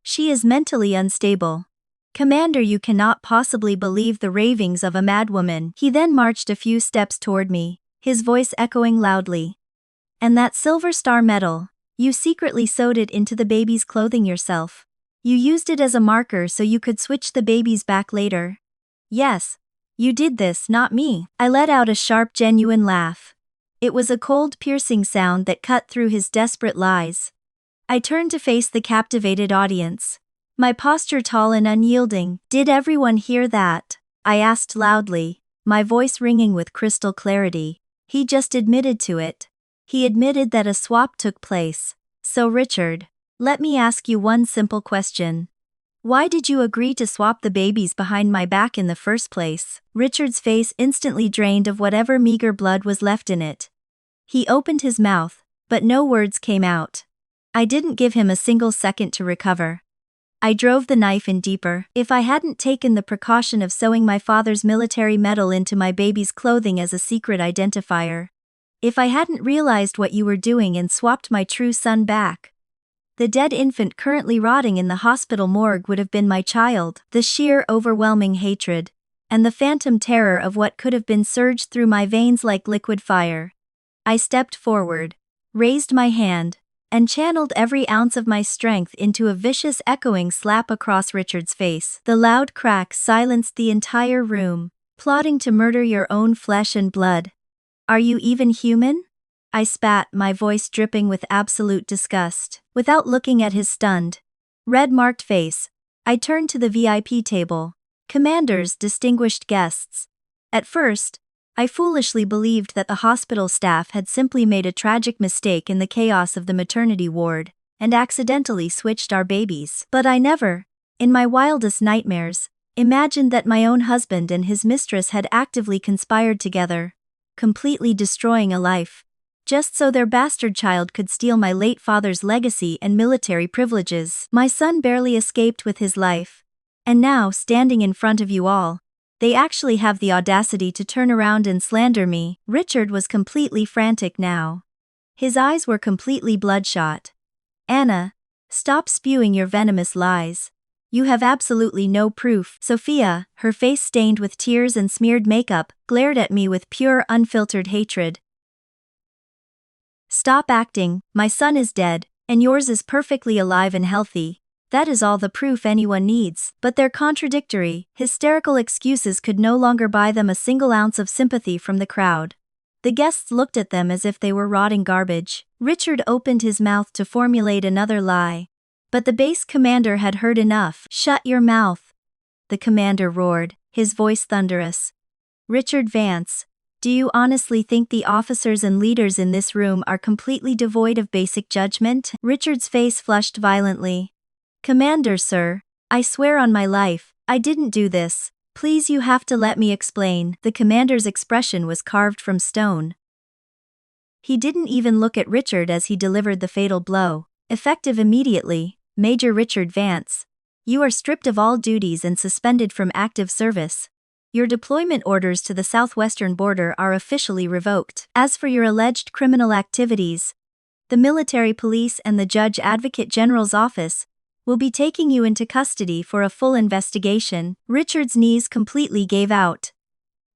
She is mentally unstable. Commander, you cannot possibly believe the ravings of a madwoman. He then marched a few steps toward me, his voice echoing loudly. And that silver star medal, you secretly sewed it into the baby's clothing yourself. You used it as a marker so you could switch the babies back later. Yes, you did this, not me. I let out a sharp, genuine laugh. It was a cold, piercing sound that cut through his desperate lies. I turned to face the captivated audience, my posture tall and unyielding. Did everyone hear that? I asked loudly, my voice ringing with crystal clarity. He just admitted to it. He admitted that a swap took place. So Richard, let me ask you one simple question. Why did you agree to swap the babies behind my back in the first place? Richard's face instantly drained of whatever meager blood was left in it. He opened his mouth, but no words came out. I didn't give him a single second to recover. I drove the knife in deeper. If I hadn't taken the precaution of sewing my father's military medal into my baby's clothing as a secret identifier, if I hadn't realized what you were doing and swapped my true son back, the dead infant currently rotting in the hospital morgue would have been my child. The sheer, overwhelming hatred, and the phantom terror of what could have been surged through my veins like liquid fire. I stepped forward, raised my hand, and channeled every ounce of my strength into a vicious echoing slap across Richard's face. The loud crack silenced the entire room. Plotting to murder your own flesh and blood. Are you even human? I spat, my voice dripping with absolute disgust. Without looking at his stunned, red-marked face, I turned to the VIP table. Commanders, distinguished guests. At first, I foolishly believed that the hospital staff had simply made a tragic mistake in the chaos of the maternity ward, and accidentally switched our babies. But I never, in my wildest nightmares, imagined that my own husband and his mistress had actively conspired together, completely destroying a life, just so their bastard child could steal my late father's legacy and military privileges. My son barely escaped with his life, and now, standing in front of you all, they actually have the audacity to turn around and slander me. Richard was completely frantic now. His eyes were completely bloodshot. Anna, stop spewing your venomous lies. You have absolutely no proof. Sophia, her face stained with tears and smeared makeup, glared at me with pure, unfiltered hatred. Stop acting, my son is dead, and yours is perfectly alive and healthy. That is all the proof anyone needs. But their contradictory, hysterical excuses could no longer buy them a single ounce of sympathy from the crowd. The guests looked at them as if they were rotting garbage. Richard opened his mouth to formulate another lie. But the base commander had heard enough. Shut your mouth, the commander roared, his voice thunderous. Richard Vance, do you honestly think the officers and leaders in this room are completely devoid of basic judgment? Richard's face flushed violently. Commander, sir, I swear on my life, I didn't do this. Please, you have to let me explain. The commander's expression was carved from stone. He didn't even look at Richard as he delivered the fatal blow. Effective immediately, Major Richard Vance. You are stripped of all duties and suspended from active service. Your deployment orders to the southwestern border are officially revoked. As for your alleged criminal activities, the military police and the Judge Advocate General's office will be taking you into custody for a full investigation. Richard's knees completely gave out.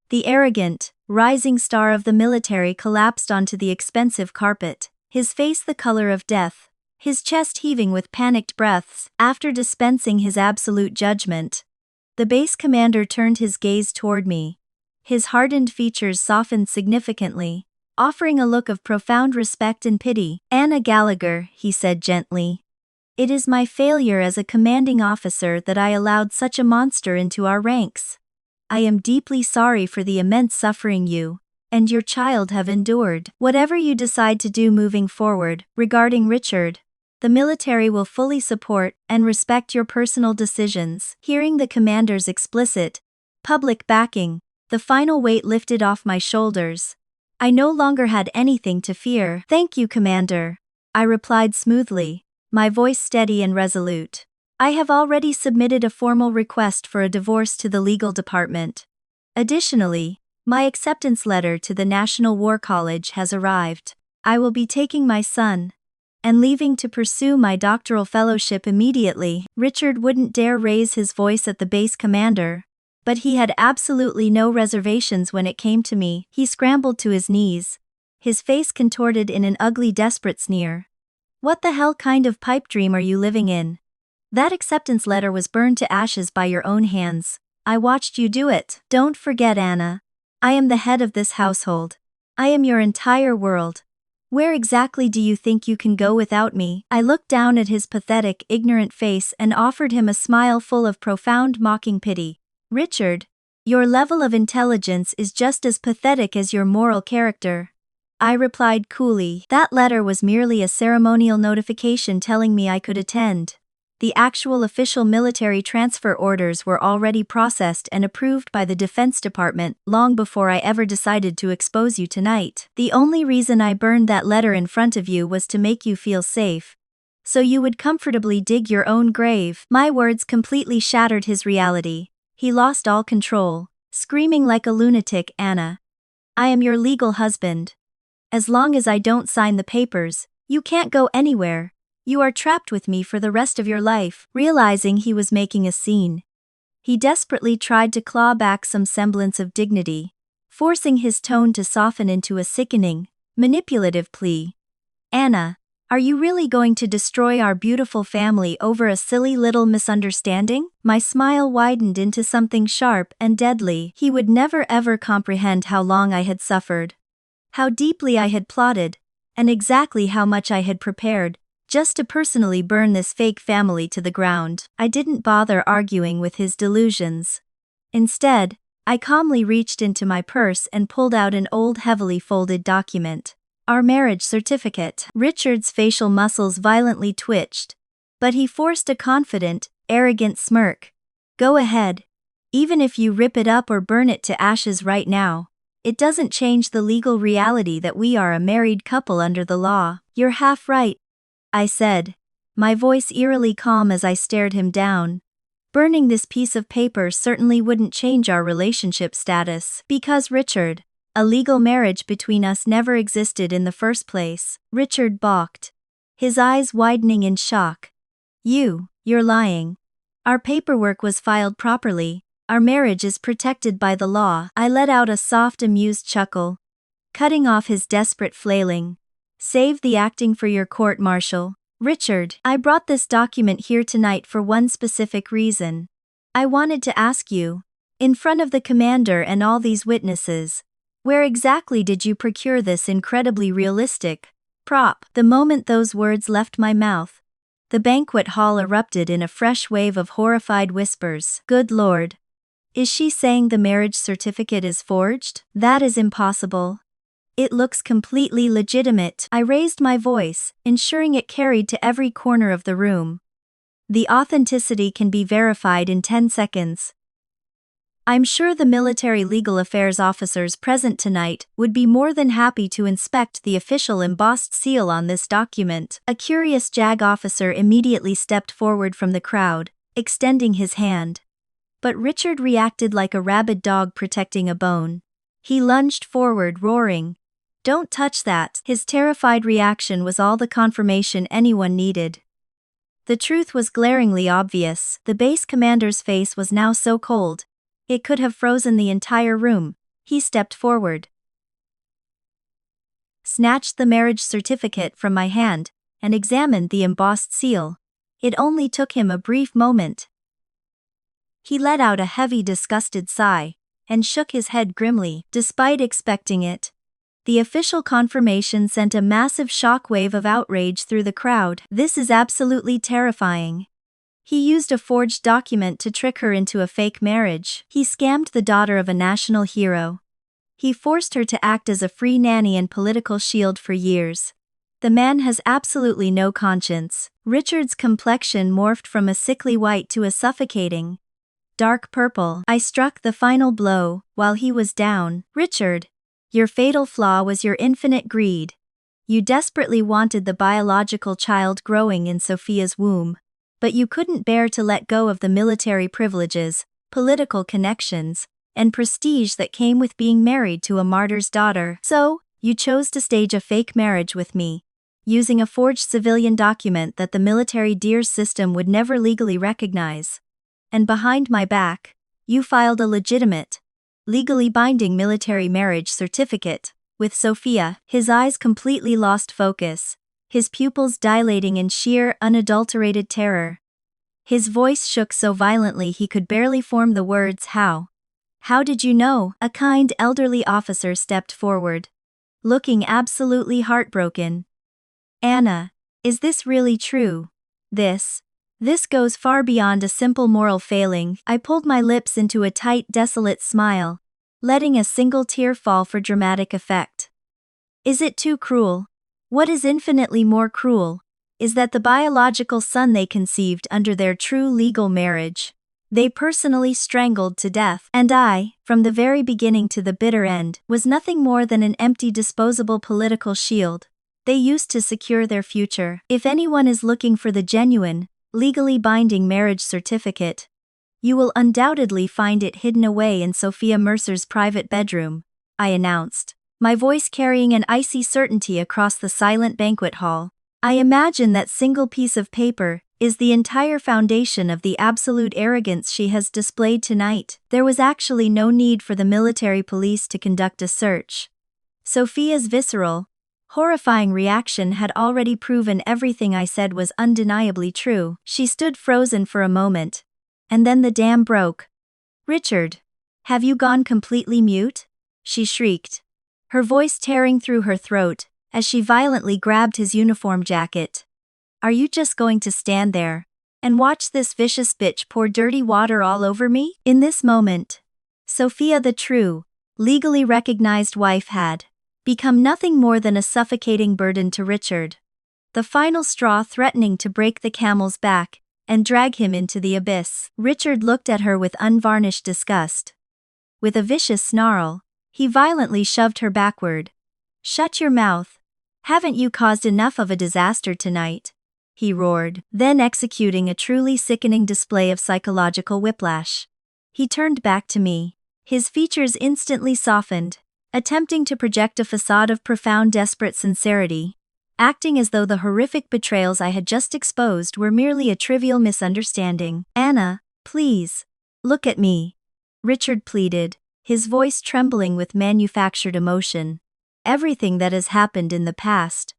The arrogant, rising star of the military collapsed onto the expensive carpet, his face the color of death, his chest heaving with panicked breaths. After dispensing his absolute judgment, the base commander turned his gaze toward me. His hardened features softened significantly, offering a look of profound respect and pity. Anna Gallagher, he said gently. It is my failure as a commanding officer that I allowed such a monster into our ranks. I am deeply sorry for the immense suffering you and your child have endured. Whatever you decide to do moving forward, regarding Richard, the military will fully support and respect your personal decisions. Hearing the commander's explicit, public backing, the final weight lifted off my shoulders. I no longer had anything to fear. Thank you, Commander, I replied smoothly, my voice steady and resolute. I have already submitted a formal request for a divorce to the legal department. Additionally, my acceptance letter to the National War College has arrived. I will be taking my son and leaving to pursue my doctoral fellowship immediately. Richard wouldn't dare raise his voice at the base commander, but he had absolutely no reservations when it came to me. He scrambled to his knees, his face contorted in an ugly, desperate sneer. What the hell kind of pipe dream are you living in? That acceptance letter was burned to ashes by your own hands. I watched you do it. Don't forget, Anna. I am the head of this household. I am your entire world. Where exactly do you think you can go without me? I looked down at his pathetic, ignorant face and offered him a smile full of profound, mocking pity. Richard, your level of intelligence is just as pathetic as your moral character. I replied coolly. That letter was merely a ceremonial notification telling me I could attend. The actual official military transfer orders were already processed and approved by the Defense Department long before I ever decided to expose you tonight. The only reason I burned that letter in front of you was to make you feel safe, so you would comfortably dig your own grave. My words completely shattered his reality. He lost all control, screaming like a lunatic. Anna, I am your legal husband. As long as I don't sign the papers, you can't go anywhere. You are trapped with me for the rest of your life. Realizing he was making a scene, he desperately tried to claw back some semblance of dignity, forcing his tone to soften into a sickening, manipulative plea. Anna, Are you really going to destroy our beautiful family over a silly little misunderstanding? My smile widened into something sharp and deadly. He would never ever comprehend how long I had suffered, how deeply I had plotted, and exactly how much I had prepared, just to personally burn this fake family to the ground. I didn't bother arguing with his delusions. Instead, I calmly reached into my purse and pulled out an old heavily folded document. Our marriage certificate. Richard's facial muscles violently twitched, but he forced a confident, arrogant smirk. Go ahead. Even if you rip it up or burn it to ashes right now, it doesn't change the legal reality that we are a married couple under the law. You're half right, I said, my voice eerily calm as I stared him down. Burning this piece of paper certainly wouldn't change our relationship status, because Richard, a legal marriage between us never existed in the first place. Richard balked, his eyes widening in shock. You're lying. Our paperwork was filed properly. Our marriage is protected by the law. I let out a soft, amused chuckle, cutting off his desperate flailing. Save the acting for your court-martial. Richard, I brought this document here tonight for one specific reason. I wanted to ask you, in front of the commander and all these witnesses, where exactly did you procure this incredibly realistic prop? The moment those words left my mouth, the banquet hall erupted in a fresh wave of horrified whispers. Good Lord. Is she saying the marriage certificate is forged? That is impossible. It looks completely legitimate. I raised my voice, ensuring it carried to every corner of the room. The authenticity can be verified in 10 seconds. I'm sure the military legal affairs officers present tonight would be more than happy to inspect the official embossed seal on this document. A curious JAG officer immediately stepped forward from the crowd, extending his hand. But Richard reacted like a rabid dog protecting a bone. He lunged forward, roaring, "Don't touch that!" His terrified reaction was all the confirmation anyone needed. The truth was glaringly obvious. The base commander's face was now so cold, it could have frozen the entire room. He stepped forward, snatched the marriage certificate from my hand, and examined the embossed seal. It only took him a brief moment. He let out a heavy, disgusted sigh, and shook his head grimly. Despite expecting it, the official confirmation sent a massive shockwave of outrage through the crowd. This is absolutely terrifying. He used a forged document to trick her into a fake marriage. He scammed the daughter of a national hero. He forced her to act as a free nanny and political shield for years. The man has absolutely no conscience. Richard's complexion morphed from a sickly white to a suffocating dark purple. I struck the final blow while he was down. Richard, your fatal flaw was your infinite greed. You desperately wanted the biological child growing in Sophia's womb. But you couldn't bear to let go of the military privileges, political connections, and prestige that came with being married to a martyr's daughter. So, you chose to stage a fake marriage with me, using a forged civilian document that the military DEERS system would never legally recognize. And behind my back, you filed a legitimate, legally binding military marriage certificate with Sophia. His eyes completely lost focus, his pupils dilating in sheer, unadulterated terror. His voice shook so violently he could barely form the words, "How? How did you know?" A kind elderly officer stepped forward, looking absolutely heartbroken. "Anna, is this really true? This goes far beyond a simple moral failing." I pulled my lips into a tight, desolate smile, letting a single tear fall for dramatic effect. Is it too cruel? What is infinitely more cruel is that the biological son they conceived under their true legal marriage, they personally strangled to death. And I, from the very beginning to the bitter end, was nothing more than an empty disposable political shield they used to secure their future. If anyone is looking for the genuine, legally binding marriage certificate, you will undoubtedly find it hidden away in Sophia Mercer's private bedroom, I announced, my voice carrying an icy certainty across the silent banquet hall. I imagine that single piece of paper is the entire foundation of the absolute arrogance she has displayed tonight. There was actually no need for the military police to conduct a search. Sophia's visceral, horrifying reaction had already proven everything I said was undeniably true. She stood frozen for a moment. And then the dam broke. "Richard, have you gone completely mute?" she shrieked, her voice tearing through her throat, as she violently grabbed his uniform jacket. "Are you just going to stand there and watch this vicious bitch pour dirty water all over me?" In this moment, Sophia, the true, legally recognized wife, had become nothing more than a suffocating burden to Richard. The final straw threatening to break the camel's back and drag him into the abyss. Richard looked at her with unvarnished disgust. With a vicious snarl, he violently shoved her backward. "Shut your mouth. Haven't you caused enough of a disaster tonight?" he roared, then executing a truly sickening display of psychological whiplash. He turned back to me, his features instantly softened, attempting to project a facade of profound desperate sincerity, acting as though the horrific betrayals I had just exposed were merely a trivial misunderstanding. "Anna, please, look at me," Richard pleaded, his voice trembling with manufactured emotion. "Everything that has happened in the past,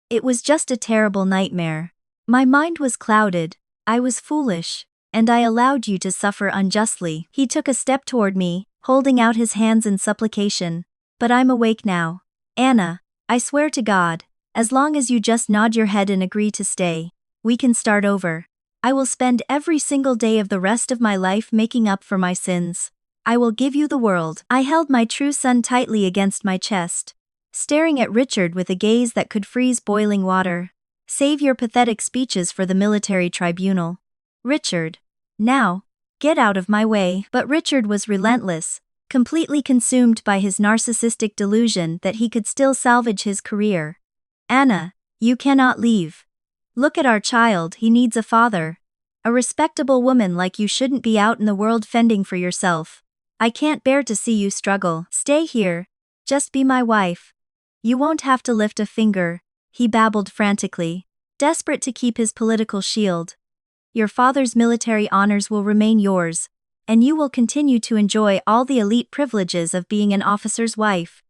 it was just a terrible nightmare. My mind was clouded, I was foolish, and I allowed you to suffer unjustly." He took a step toward me, holding out his hands in supplication. "But I'm awake now. Anna, I swear to God, as long as you just nod your head and agree to stay, we can start over. I will spend every single day of the rest of my life making up for my sins. I will give you the world." I held my true son tightly against my chest, staring at Richard with a gaze that could freeze boiling water. "Save your pathetic speeches for the military tribunal, Richard. Now, get out of my way." But Richard was relentless, completely consumed by his narcissistic delusion that he could still salvage his career. "Anna, you cannot leave. Look at our child, he needs a father. A respectable woman like you shouldn't be out in the world fending for yourself. I can't bear to see you struggle. Stay here. Just be my wife. You won't have to lift a finger," he babbled frantically, desperate to keep his political shield. "Your father's military honors will remain yours, and you will continue to enjoy all the elite privileges of being an officer's wife.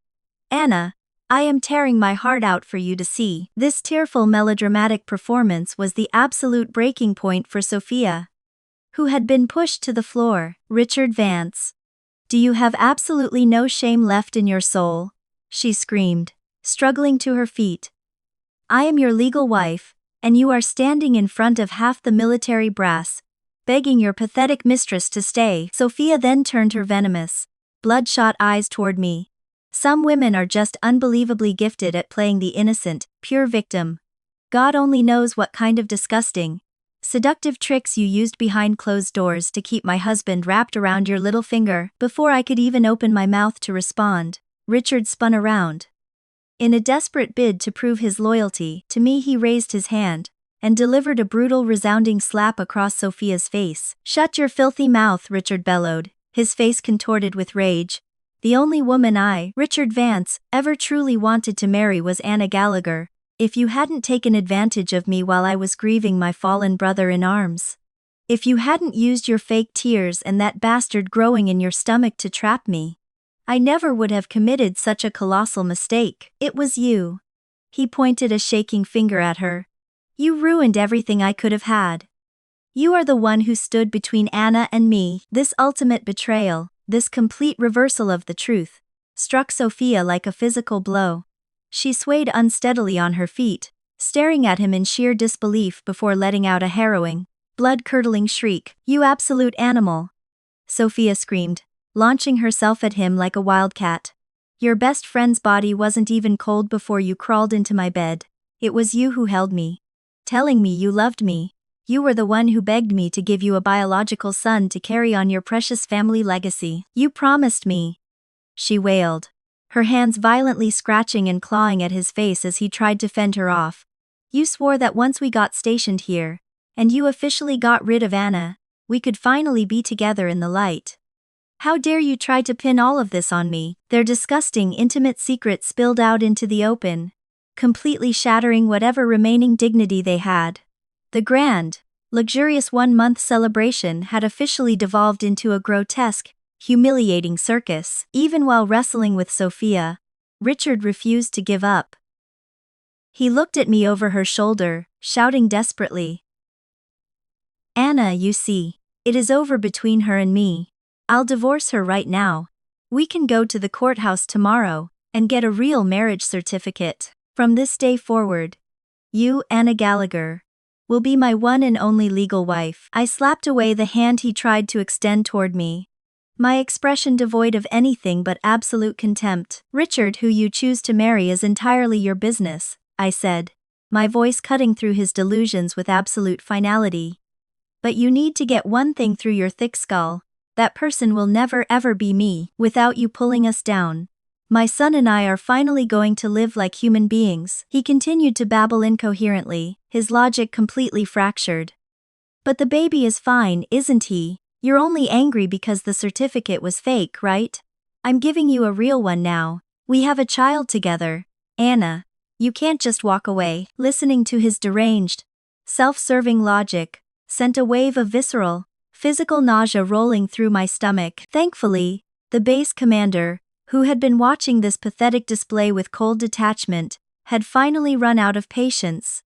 Anna, I am tearing my heart out for you to see." This tearful melodramatic performance was the absolute breaking point for Sophia, who had been pushed to the floor. "Richard Vance, do you have absolutely no shame left in your soul?" she screamed, struggling to her feet. "I am your legal wife, and you are standing in front of half the military brass, begging your pathetic mistress to stay." Sophia then turned her venomous, bloodshot eyes toward me. "Some women are just unbelievably gifted at playing the innocent, pure victim. God only knows what kind of disgusting, seductive tricks you used behind closed doors to keep my husband wrapped around your little finger." Before I could even open my mouth to respond, Richard spun around. In a desperate bid to prove his loyalty to me, he raised his hand and delivered a brutal, resounding slap across Sophia's face. "Shut your filthy mouth," Richard bellowed, his face contorted with rage. "The only woman I, Richard Vance, ever truly wanted to marry was Anna Gallagher. If you hadn't taken advantage of me while I was grieving my fallen brother in arms. If you hadn't used your fake tears and that bastard growing in your stomach to trap me, I never would have committed such a colossal mistake. It was you." He pointed a shaking finger at her. "You ruined everything I could have had. You are the one who stood between Anna and me." This ultimate betrayal, this complete reversal of the truth, struck Sophia like a physical blow. She swayed unsteadily on her feet, staring at him in sheer disbelief before letting out a harrowing, blood-curdling shriek. "You absolute animal!" Sophia screamed, launching herself at him like a wildcat. "Your best friend's body wasn't even cold before you crawled into my bed. It was you who held me, telling me you loved me. You were the one who begged me to give you a biological son to carry on your precious family legacy. You promised me," she wailed, her hands violently scratching and clawing at his face as he tried to fend her off. "You swore that once we got stationed here, and you officially got rid of Anna, we could finally be together in the light. How dare you try to pin all of this on me?" Their disgusting, intimate secret spilled out into the open, completely shattering whatever remaining dignity they had. The grand, luxurious one-month celebration had officially devolved into a grotesque, humiliating circus. Even while wrestling with Sophia, Richard refused to give up. He looked at me over her shoulder, shouting desperately. Anna, you see. It is over between her and me. I'll divorce her right now. We can go to the courthouse tomorrow and get a real marriage certificate. From this day forward, you, Anna Gallagher, will be my one and only legal wife. I slapped away the hand he tried to extend toward me, my expression devoid of anything but absolute contempt. Richard, who you choose to marry is entirely your business, I said, my voice cutting through his delusions with absolute finality. But you need to get one thing through your thick skull. That person will never ever be me, without you pulling us down. My son and I are finally going to live like human beings. He continued to babble incoherently, his logic completely fractured. But the baby is fine, isn't he? You're only angry because the certificate was fake, right? I'm giving you a real one now. We have a child together. Anna, you can't just walk away. Listening to his deranged, self-serving logic sent a wave of visceral, physical nausea rolling through my stomach. Thankfully, the base commander, who had been watching this pathetic display with cold detachment, had finally run out of patience.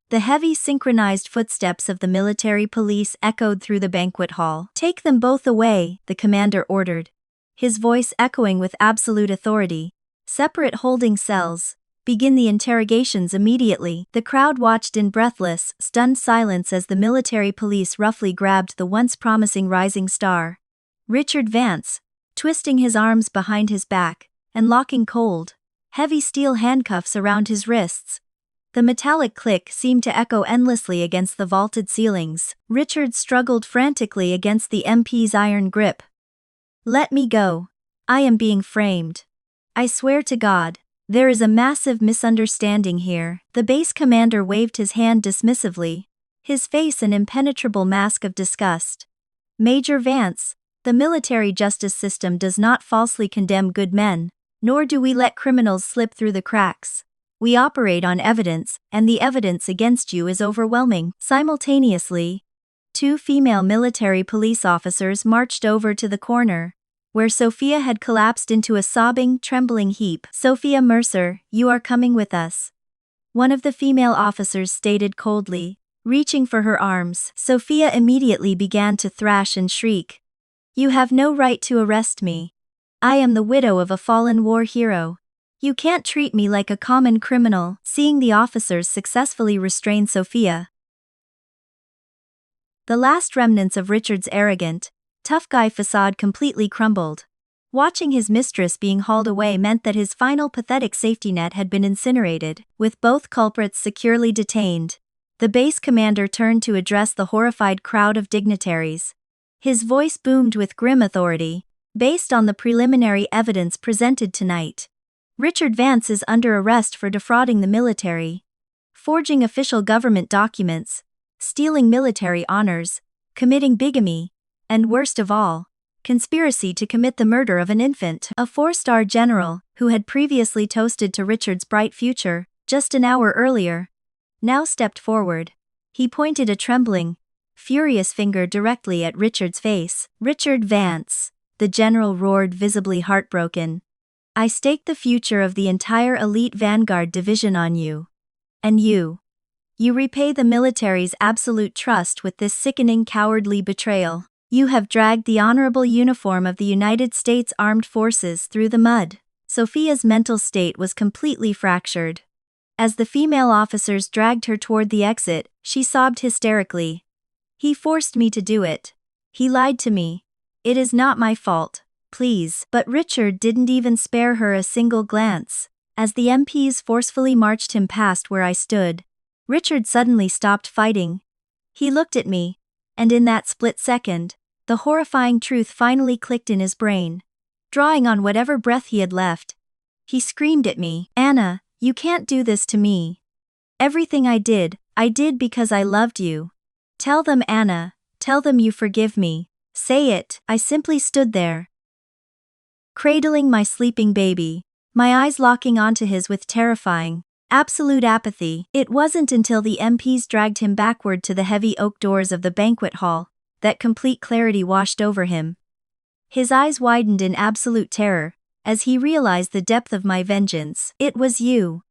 The heavy synchronized footsteps of the military police echoed through the banquet hall. Take them both away, the commander ordered, his voice echoing with absolute authority. Separate holding cells. Begin the interrogations immediately. The crowd watched in breathless, stunned silence as the military police roughly grabbed the once promising rising star, Richard Vance, twisting his arms behind his back and locking cold, heavy steel handcuffs around his wrists. The metallic click seemed to echo endlessly against the vaulted ceilings. Richard struggled frantically against the MP's iron grip. Let me go. I am being framed. I swear to God. There is a massive misunderstanding here. The base commander waved his hand dismissively, his face an impenetrable mask of disgust. Major Vance, the military justice system does not falsely condemn good men, nor do we let criminals slip through the cracks. We operate on evidence, and the evidence against you is overwhelming. Simultaneously, two female military police officers marched over to the corner, where Sophia had collapsed into a sobbing, trembling heap. Sophia Mercer, you are coming with us. One of the female officers stated coldly, reaching for her arms. Sophia immediately began to thrash and shriek. You have no right to arrest me. I am the widow of a fallen war hero. You can't treat me like a common criminal. Seeing the officers successfully restrain Sophia, the last remnants of Richard's arrogant, tough guy facade completely crumbled. Watching his mistress being hauled away meant that his final pathetic safety net had been incinerated. With both culprits securely detained, the base commander turned to address the horrified crowd of dignitaries. His voice boomed with grim authority. Based on the preliminary evidence presented tonight, Richard Vance is under arrest for defrauding the military, forging official government documents, stealing military honors, committing bigamy, and worst of all, conspiracy to commit the murder of an infant. A 4-star general, who had previously toasted to Richard's bright future, just an hour earlier, now stepped forward. He pointed a trembling, furious finger directly at Richard's face. Richard Vance, the general roared, visibly heartbroken. I stake the future of the entire elite Vanguard division on you. And you. You repay the military's absolute trust with this sickening cowardly betrayal. You have dragged the honorable uniform of the United States Armed Forces through the mud. Sophia's mental state was completely fractured. As the female officers dragged her toward the exit, she sobbed hysterically. He forced me to do it. He lied to me. It is not my fault, please. But Richard didn't even spare her a single glance. As the MPs forcefully marched him past where I stood, Richard suddenly stopped fighting. He looked at me, and in that split second, the horrifying truth finally clicked in his brain. Drawing on whatever breath he had left, he screamed at me, Anna, you can't do this to me. Everything I did because I loved you. Tell them, Anna, tell them you forgive me. Say it. I simply stood there, cradling my sleeping baby, my eyes locking onto his with terrifying, absolute apathy. It wasn't until the MPs dragged him backward to the heavy oak doors of the banquet hall that complete clarity washed over him. His eyes widened in absolute terror as he realized the depth of my vengeance. It was you.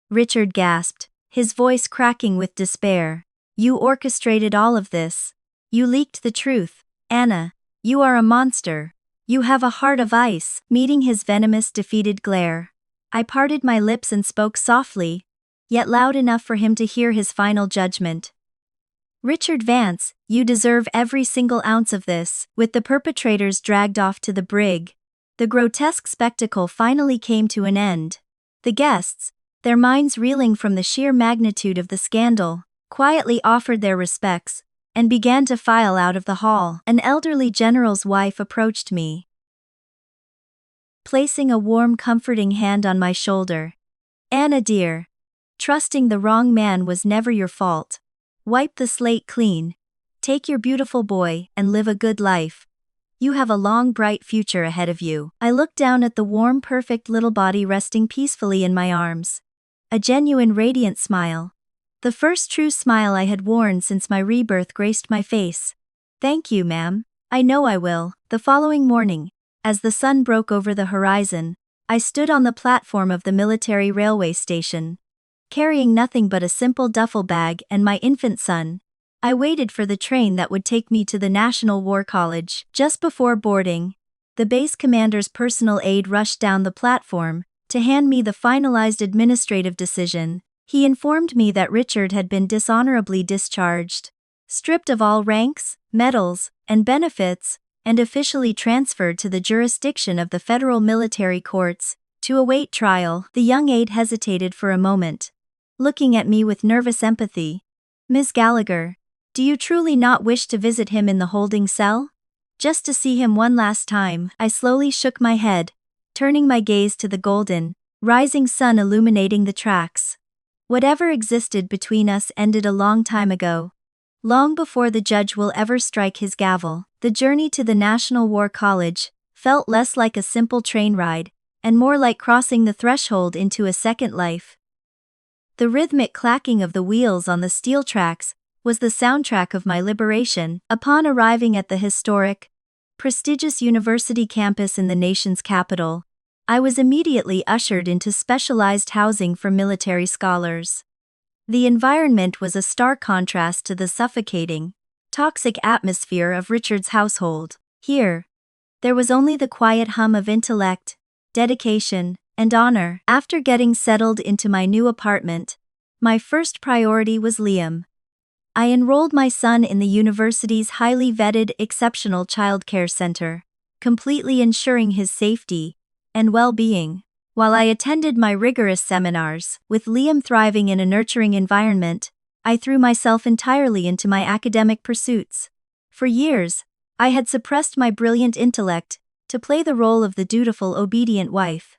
Richard gasped, his voice cracking with despair. You orchestrated all of this. You leaked the truth. Anna, you are a monster. You have a heart of ice. Meeting his venomous, defeated glare, I parted my lips and spoke softly, yet loud enough for him to hear his final judgment. Richard Vance, you deserve every single ounce of this. With the perpetrators dragged off to the brig, the grotesque spectacle finally came to an end. The guests, their minds reeling from the sheer magnitude of the scandal, quietly offered their respects and began to file out of the hall. An elderly general's wife approached me, placing a warm, comforting hand on my shoulder. Anna dear, trusting the wrong man was never your fault. Wipe the slate clean. Take your beautiful boy and live a good life. You have a long, bright future ahead of you. I looked down at the warm, perfect little body resting peacefully in my arms. A genuine, radiant smile. The first true smile I had worn since my rebirth graced my face. Thank you, ma'am. I know I will. The following morning, as the sun broke over the horizon, I stood on the platform of the military railway station. Carrying nothing but a simple duffel bag and my infant son, I waited for the train that would take me to the National War College. Just before boarding, the base commander's personal aide rushed down the platform to hand me the finalized administrative decision. He informed me that Richard had been dishonorably discharged, stripped of all ranks, medals, and benefits, and officially transferred to the jurisdiction of the federal military courts to await trial. The young aide hesitated for a moment, looking at me with nervous empathy. Miss Gallagher, do you truly not wish to visit him in the holding cell? Just to see him one last time? I slowly shook my head, turning my gaze to the golden, rising sun illuminating the tracks. Whatever existed between us ended a long time ago. Long before the judge will ever strike his gavel. The journey to the National War College felt less like a simple train ride, and more like crossing the threshold into a second life. The rhythmic clacking of the wheels on the steel tracks was the soundtrack of my liberation. Upon arriving at the historic, prestigious university campus in the nation's capital, I was immediately ushered into specialized housing for military scholars. The environment was a stark contrast to the suffocating, toxic atmosphere of Richard's household. Here, there was only the quiet hum of intellect, dedication, and honor. After getting settled into my new apartment, my first priority was Liam. I enrolled my son in the university's highly vetted exceptional childcare center, completely ensuring his safety and well-being. While I attended my rigorous seminars, with Liam thriving in a nurturing environment, I threw myself entirely into my academic pursuits. For years, I had suppressed my brilliant intellect to play the role of the dutiful, obedient wife.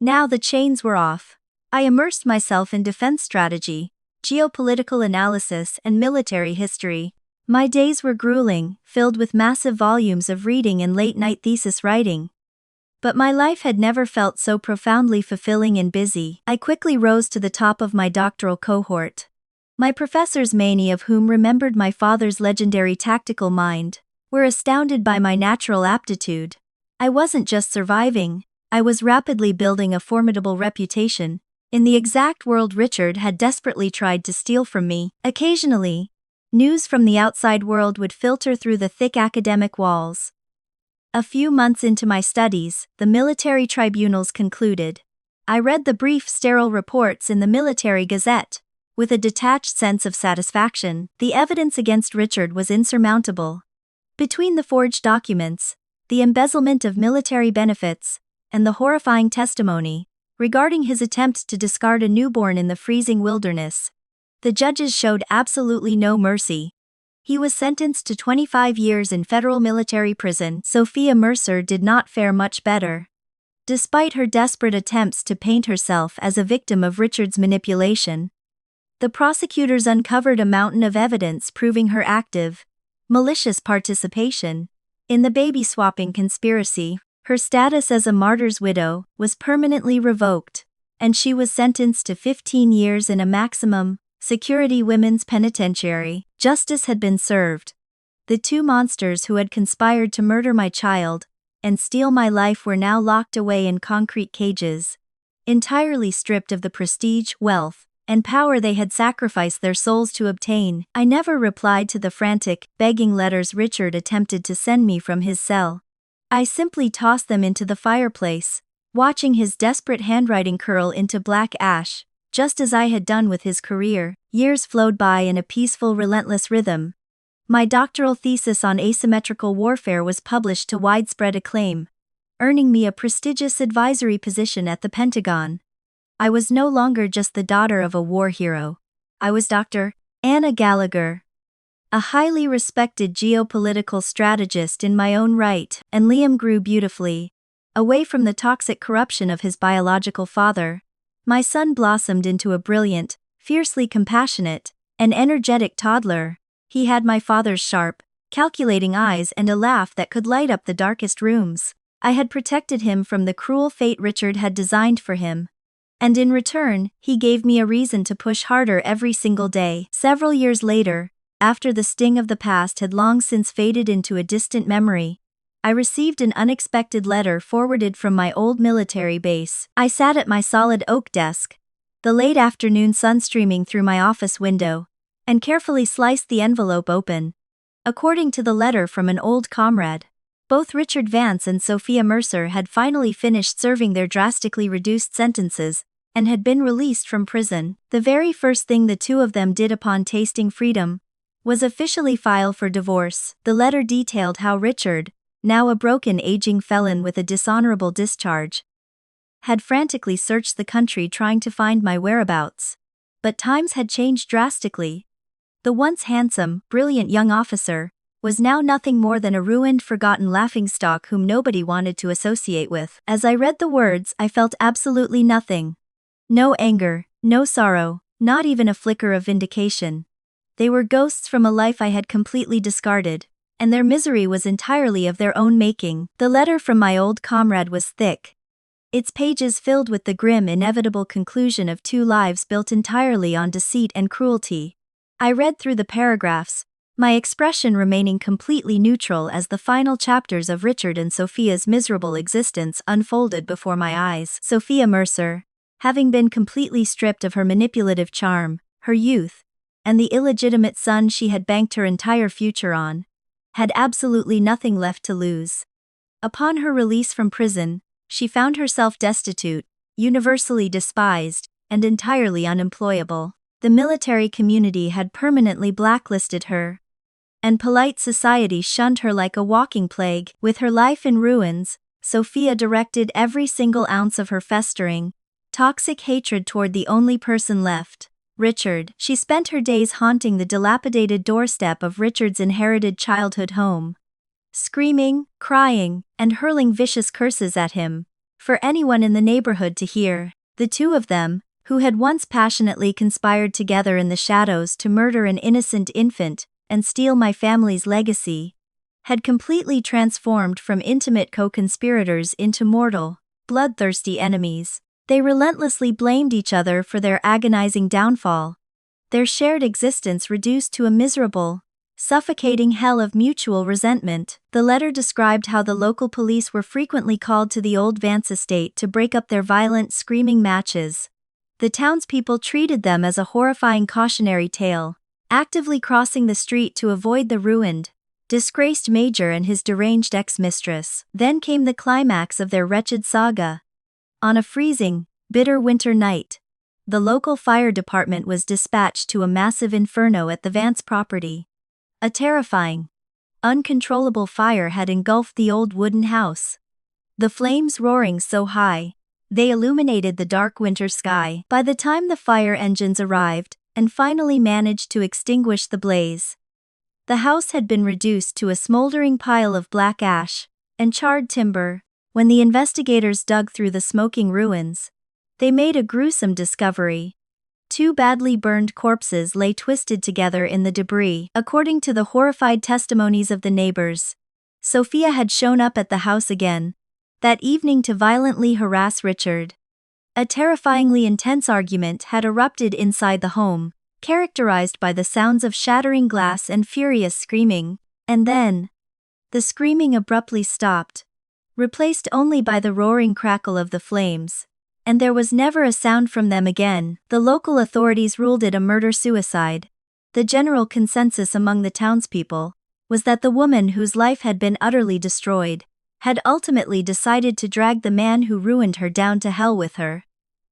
Now the chains were off. I immersed myself in defense strategy, geopolitical analysis, and military history. My days were grueling, filled with massive volumes of reading and late-night thesis writing. But my life had never felt so profoundly fulfilling and busy. I quickly rose to the top of my doctoral cohort. My professors, many of whom remembered my father's legendary tactical mind, were astounded by my natural aptitude. I wasn't just surviving, I was rapidly building a formidable reputation in the exact world Richard had desperately tried to steal from me. Occasionally, news from the outside world would filter through the thick academic walls. A few months into my studies, the military tribunals concluded. I read the brief, sterile reports in the Military Gazette with a detached sense of satisfaction. The evidence against Richard was insurmountable. Between the forged documents, the embezzlement of military benefits, and the horrifying testimony regarding his attempt to discard a newborn in the freezing wilderness, the judges showed absolutely no mercy. He was sentenced to 25 years in federal military prison. Sophia Mercer did not fare much better. Despite her desperate attempts to paint herself as a victim of Richard's manipulation, the prosecutors uncovered a mountain of evidence proving her active, malicious participation in the baby-swapping conspiracy. Her status as a martyr's widow was permanently revoked, and she was sentenced to 15 years in a maximum security women's penitentiary. Justice had been served. The two monsters who had conspired to murder my child and steal my life were now locked away in concrete cages, entirely stripped of the prestige, wealth, and power they had sacrificed their souls to obtain. I never replied to the frantic, begging letters Richard attempted to send me from his cell. I simply tossed them into the fireplace, watching his desperate handwriting curl into black ash, just as I had done with his career. Years flowed by in a peaceful, relentless rhythm. My doctoral thesis on asymmetrical warfare was published to widespread acclaim, earning me a prestigious advisory position at the Pentagon. I was no longer just the daughter of a war hero. I was Dr. Anna Gallagher, a highly respected geopolitical strategist in my own right, and Liam grew beautifully. Away from the toxic corruption of his biological father, my son blossomed into a brilliant, fiercely compassionate, and energetic toddler. He had my father's sharp, calculating eyes and a laugh that could light up the darkest rooms. I had protected him from the cruel fate Richard had designed for him, and in return, he gave me a reason to push harder every single day. Several years later, after the sting of the past had long since faded into a distant memory, I received an unexpected letter forwarded from my old military base. I sat at my solid oak desk, the late afternoon sun streaming through my office window, and carefully sliced the envelope open. According to the letter from an old comrade, both Richard Vance and Sophia Mercer had finally finished serving their drastically reduced sentences and had been released from prison. The very first thing the two of them did upon tasting freedom was officially file for divorce. The letter detailed how Richard, now a broken aging felon with a dishonorable discharge, had frantically searched the country trying to find my whereabouts. But times had changed drastically. The once handsome, brilliant young officer was now nothing more than a ruined, forgotten laughingstock whom nobody wanted to associate with. As I read the words, I felt absolutely nothing. No anger, no sorrow, not even a flicker of vindication. They were ghosts from a life I had completely discarded, and their misery was entirely of their own making. The letter from my old comrade was thick, its pages filled with the grim, inevitable conclusion of two lives built entirely on deceit and cruelty. I read through the paragraphs, my expression remaining completely neutral as the final chapters of Richard and Sophia's miserable existence unfolded before my eyes. Sophia Mercer, having been completely stripped of her manipulative charm, her youth, and the illegitimate son she had banked her entire future on, had absolutely nothing left to lose. Upon her release from prison, she found herself destitute, universally despised, and entirely unemployable. The military community had permanently blacklisted her, and polite society shunned her like a walking plague. With her life in ruins, Sophia directed every single ounce of her festering, toxic hatred toward the only person left, Richard. She spent her days haunting the dilapidated doorstep of Richard's inherited childhood home, screaming, crying, and hurling vicious curses at him, for anyone in the neighborhood to hear. The two of them, who had once passionately conspired together in the shadows to murder an innocent infant and steal my family's legacy, had completely transformed from intimate co-conspirators into mortal, bloodthirsty enemies. They relentlessly blamed each other for their agonizing downfall, their shared existence reduced to a miserable, suffocating hell of mutual resentment. The letter described how the local police were frequently called to the old Vance estate to break up their violent, screaming matches. The townspeople treated them as a horrifying cautionary tale, actively crossing the street to avoid the ruined, disgraced major and his deranged ex-mistress. Then came the climax of their wretched saga. On a freezing, bitter winter night, the local fire department was dispatched to a massive inferno at the Vance property. A terrifying, uncontrollable fire had engulfed the old wooden house, the flames roaring so high, they illuminated the dark winter sky. By the time the fire engines arrived and finally managed to extinguish the blaze, the house had been reduced to a smoldering pile of black ash and charred timber. When the investigators dug through the smoking ruins, they made a gruesome discovery. Two badly burned corpses lay twisted together in the debris. According to the horrified testimonies of the neighbors, Sophia had shown up at the house again, that evening to violently harass Richard. A terrifyingly intense argument had erupted inside the home, characterized by the sounds of shattering glass and furious screaming. And then, the screaming abruptly stopped. replaced only by the roaring crackle of the flames. And there was never a sound from them again. The local authorities ruled it a murder-suicide. The general consensus among the townspeople was that the woman whose life had been utterly destroyed had ultimately decided to drag the man who ruined her down to hell with her.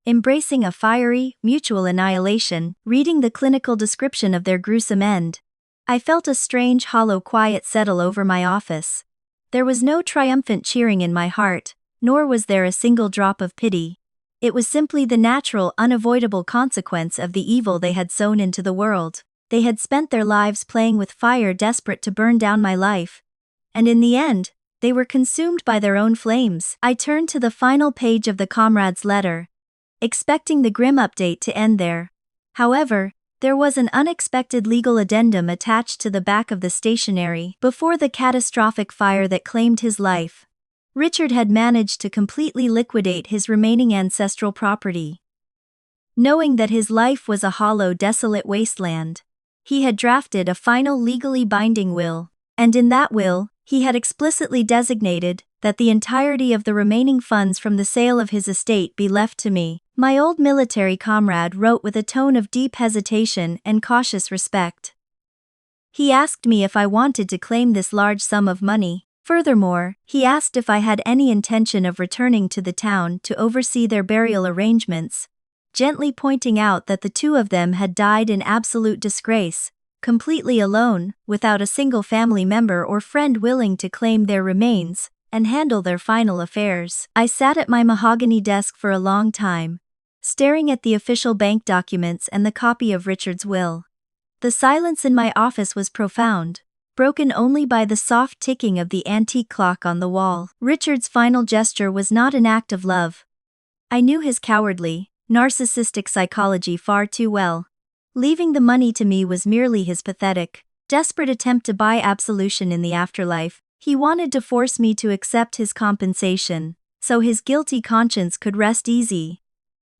Embracing a fiery, mutual annihilation, reading the clinical description of their gruesome end, I felt a strange hollow quiet settle over my office. There was no triumphant cheering in my heart, nor was there a single drop of pity. It was simply the natural, unavoidable consequence of the evil they had sown into the world. They had spent their lives playing with fire, desperate to burn down my life. And in the end, they were consumed by their own flames. I turned to the final page of the comrade's letter, expecting the grim update to end there. However, there was an unexpected legal addendum attached to the back of the stationery. Before the catastrophic fire that claimed his life, Richard had managed to completely liquidate his remaining ancestral property. Knowing that his life was a hollow, desolate wasteland, he had drafted a final legally binding will, and in that will, he had explicitly designated that the entirety of the remaining funds from the sale of his estate be left to me. My old military comrade wrote with a tone of deep hesitation and cautious respect. He asked me if I wanted to claim this large sum of money. Furthermore, he asked if I had any intention of returning to the town to oversee their burial arrangements, gently pointing out that the two of them had died in absolute disgrace, completely alone, without a single family member or friend willing to claim their remains and handle their final affairs. I sat at my mahogany desk for a long time, staring at the official bank documents and the copy of Richard's will. The silence in my office was profound, broken only by the soft ticking of the antique clock on the wall. Richard's final gesture was not an act of love. I knew his cowardly, narcissistic psychology far too well. Leaving the money to me was merely his pathetic, desperate attempt to buy absolution in the afterlife. He wanted to force me to accept his compensation, so his guilty conscience could rest easy.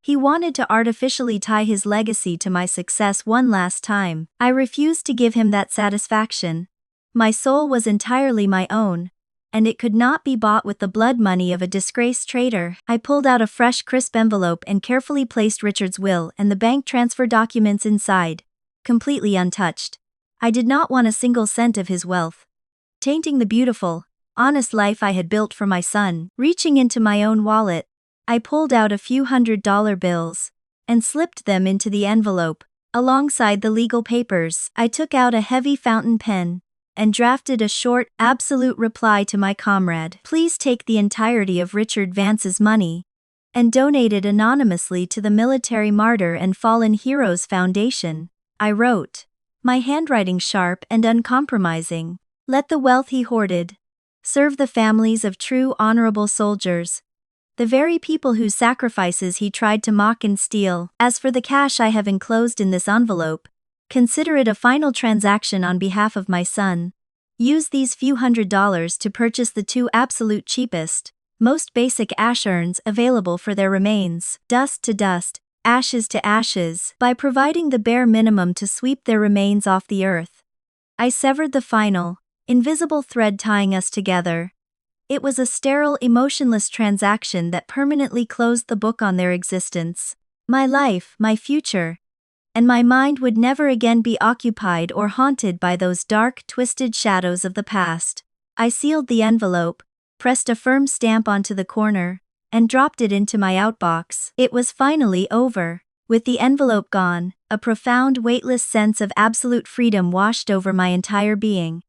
He wanted to artificially tie his legacy to my success one last time. I refused to give him that satisfaction. My soul was entirely my own, and it could not be bought with the blood money of a disgraced traitor. I pulled out a fresh, crisp envelope and carefully placed Richard's will and the bank transfer documents inside, completely untouched. I did not want a single cent of his wealth, tainting the beautiful, honest life I had built for my son. Reaching into my own wallet, I pulled out a few $100 bills and slipped them into the envelope. Alongside the legal papers, I took out a heavy fountain pen and drafted a short, absolute reply to my comrade. Please take the entirety of Richard Vance's money and donate it anonymously to the Military Martyr and Fallen Heroes Foundation. I wrote, my handwriting sharp and uncompromising. Let the wealth he hoarded serve the families of true honorable soldiers, the very people whose sacrifices he tried to mock and steal. As for the cash I have enclosed in this envelope, consider it a final transaction on behalf of my son. Use these few $100s to purchase the two absolute cheapest, most basic ash urns available for their remains. Dust to dust, ashes to ashes. By providing the bare minimum to sweep their remains off the earth, I severed the final, invisible thread tying us together. It was a sterile, emotionless transaction that permanently closed the book on their existence. My life, my future, and my mind would never again be occupied or haunted by those dark, twisted shadows of the past. I sealed the envelope, pressed a firm stamp onto the corner, and dropped it into my outbox. It was finally over. With the envelope gone, a profound, weightless sense of absolute freedom washed over my entire being.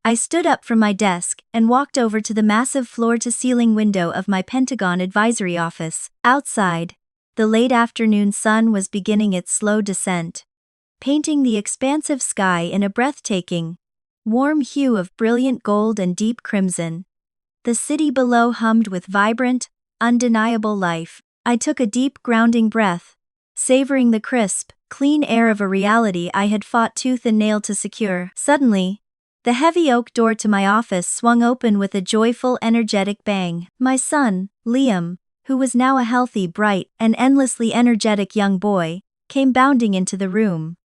I stood up from my desk and walked over to the massive floor-to-ceiling window of my Pentagon advisory office. Outside, the late afternoon sun was beginning its slow descent, painting the expansive sky in a breathtaking, warm hue of brilliant gold and deep crimson. The city below hummed with vibrant, undeniable life. I took a deep, grounding breath, savoring the crisp, clean air of a reality I had fought tooth and nail to secure. Suddenly, the heavy oak door to my office swung open with a joyful, energetic bang. My son, Liam, who was now a healthy, bright, and endlessly energetic young boy, came bounding into the room.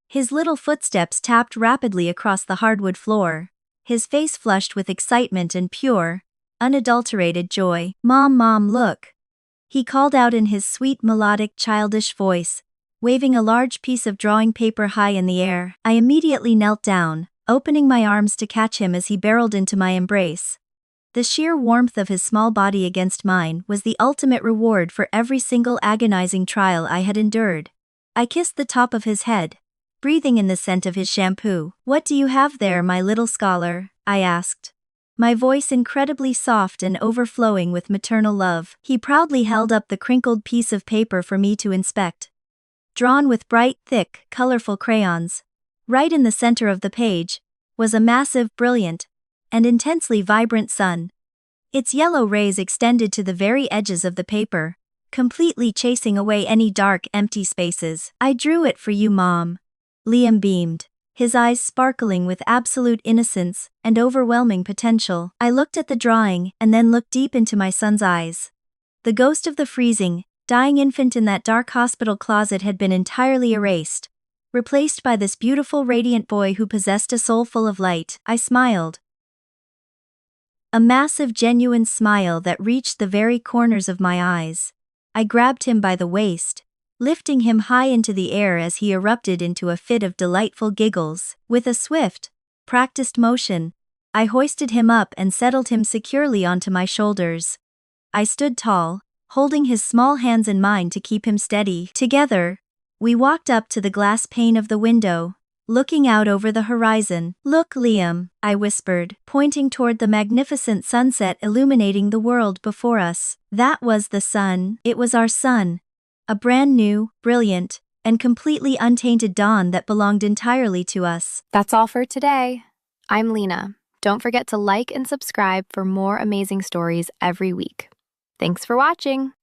His little footsteps tapped rapidly across the hardwood floor, his face flushed with excitement and pure, unadulterated joy. Mom, look. He called out in his sweet melodic childish voice, waving a large piece of drawing paper high in the air. I immediately knelt down, opening my arms to catch him as he barreled into my embrace. The sheer warmth of his small body against mine was the ultimate reward for every single agonizing trial I had endured. I kissed the top of his head, breathing in the scent of his shampoo. "What do you have there, my little scholar?" I asked, my voice incredibly soft and overflowing with maternal love. He proudly held up the crinkled piece of paper for me to inspect. Drawn with bright, thick, colorful crayons, right in the center of the page, was a massive, brilliant, and intensely vibrant sun. Its yellow rays extended to the very edges of the paper, completely chasing away any dark, empty spaces. "I drew it for you, Mom." Liam beamed, his eyes sparkling with absolute innocence and overwhelming potential. I looked at the drawing and then looked deep into my son's eyes. The ghost of the freezing, dying infant in that dark hospital closet had been entirely erased, replaced by this beautiful radiant boy who possessed a soul full of light. I smiled. A massive genuine smile that reached the very corners of my eyes. I grabbed him by the waist, lifting him high into the air as he erupted into a fit of delightful giggles. With a swift, practiced motion, I hoisted him up and settled him securely onto my shoulders. I stood tall, holding his small hands in mine to keep him steady. Together, we walked up to the glass pane of the window, looking out over the horizon. "Look, Liam," I whispered, pointing toward the magnificent sunset illuminating the world before us. That was the sun. It was our sun. A brand new, brilliant, and completely untainted dawn that belonged entirely to us.
That's all for today. I'm Lina. Don't forget to like and subscribe for more amazing stories every week. Thanks for watching.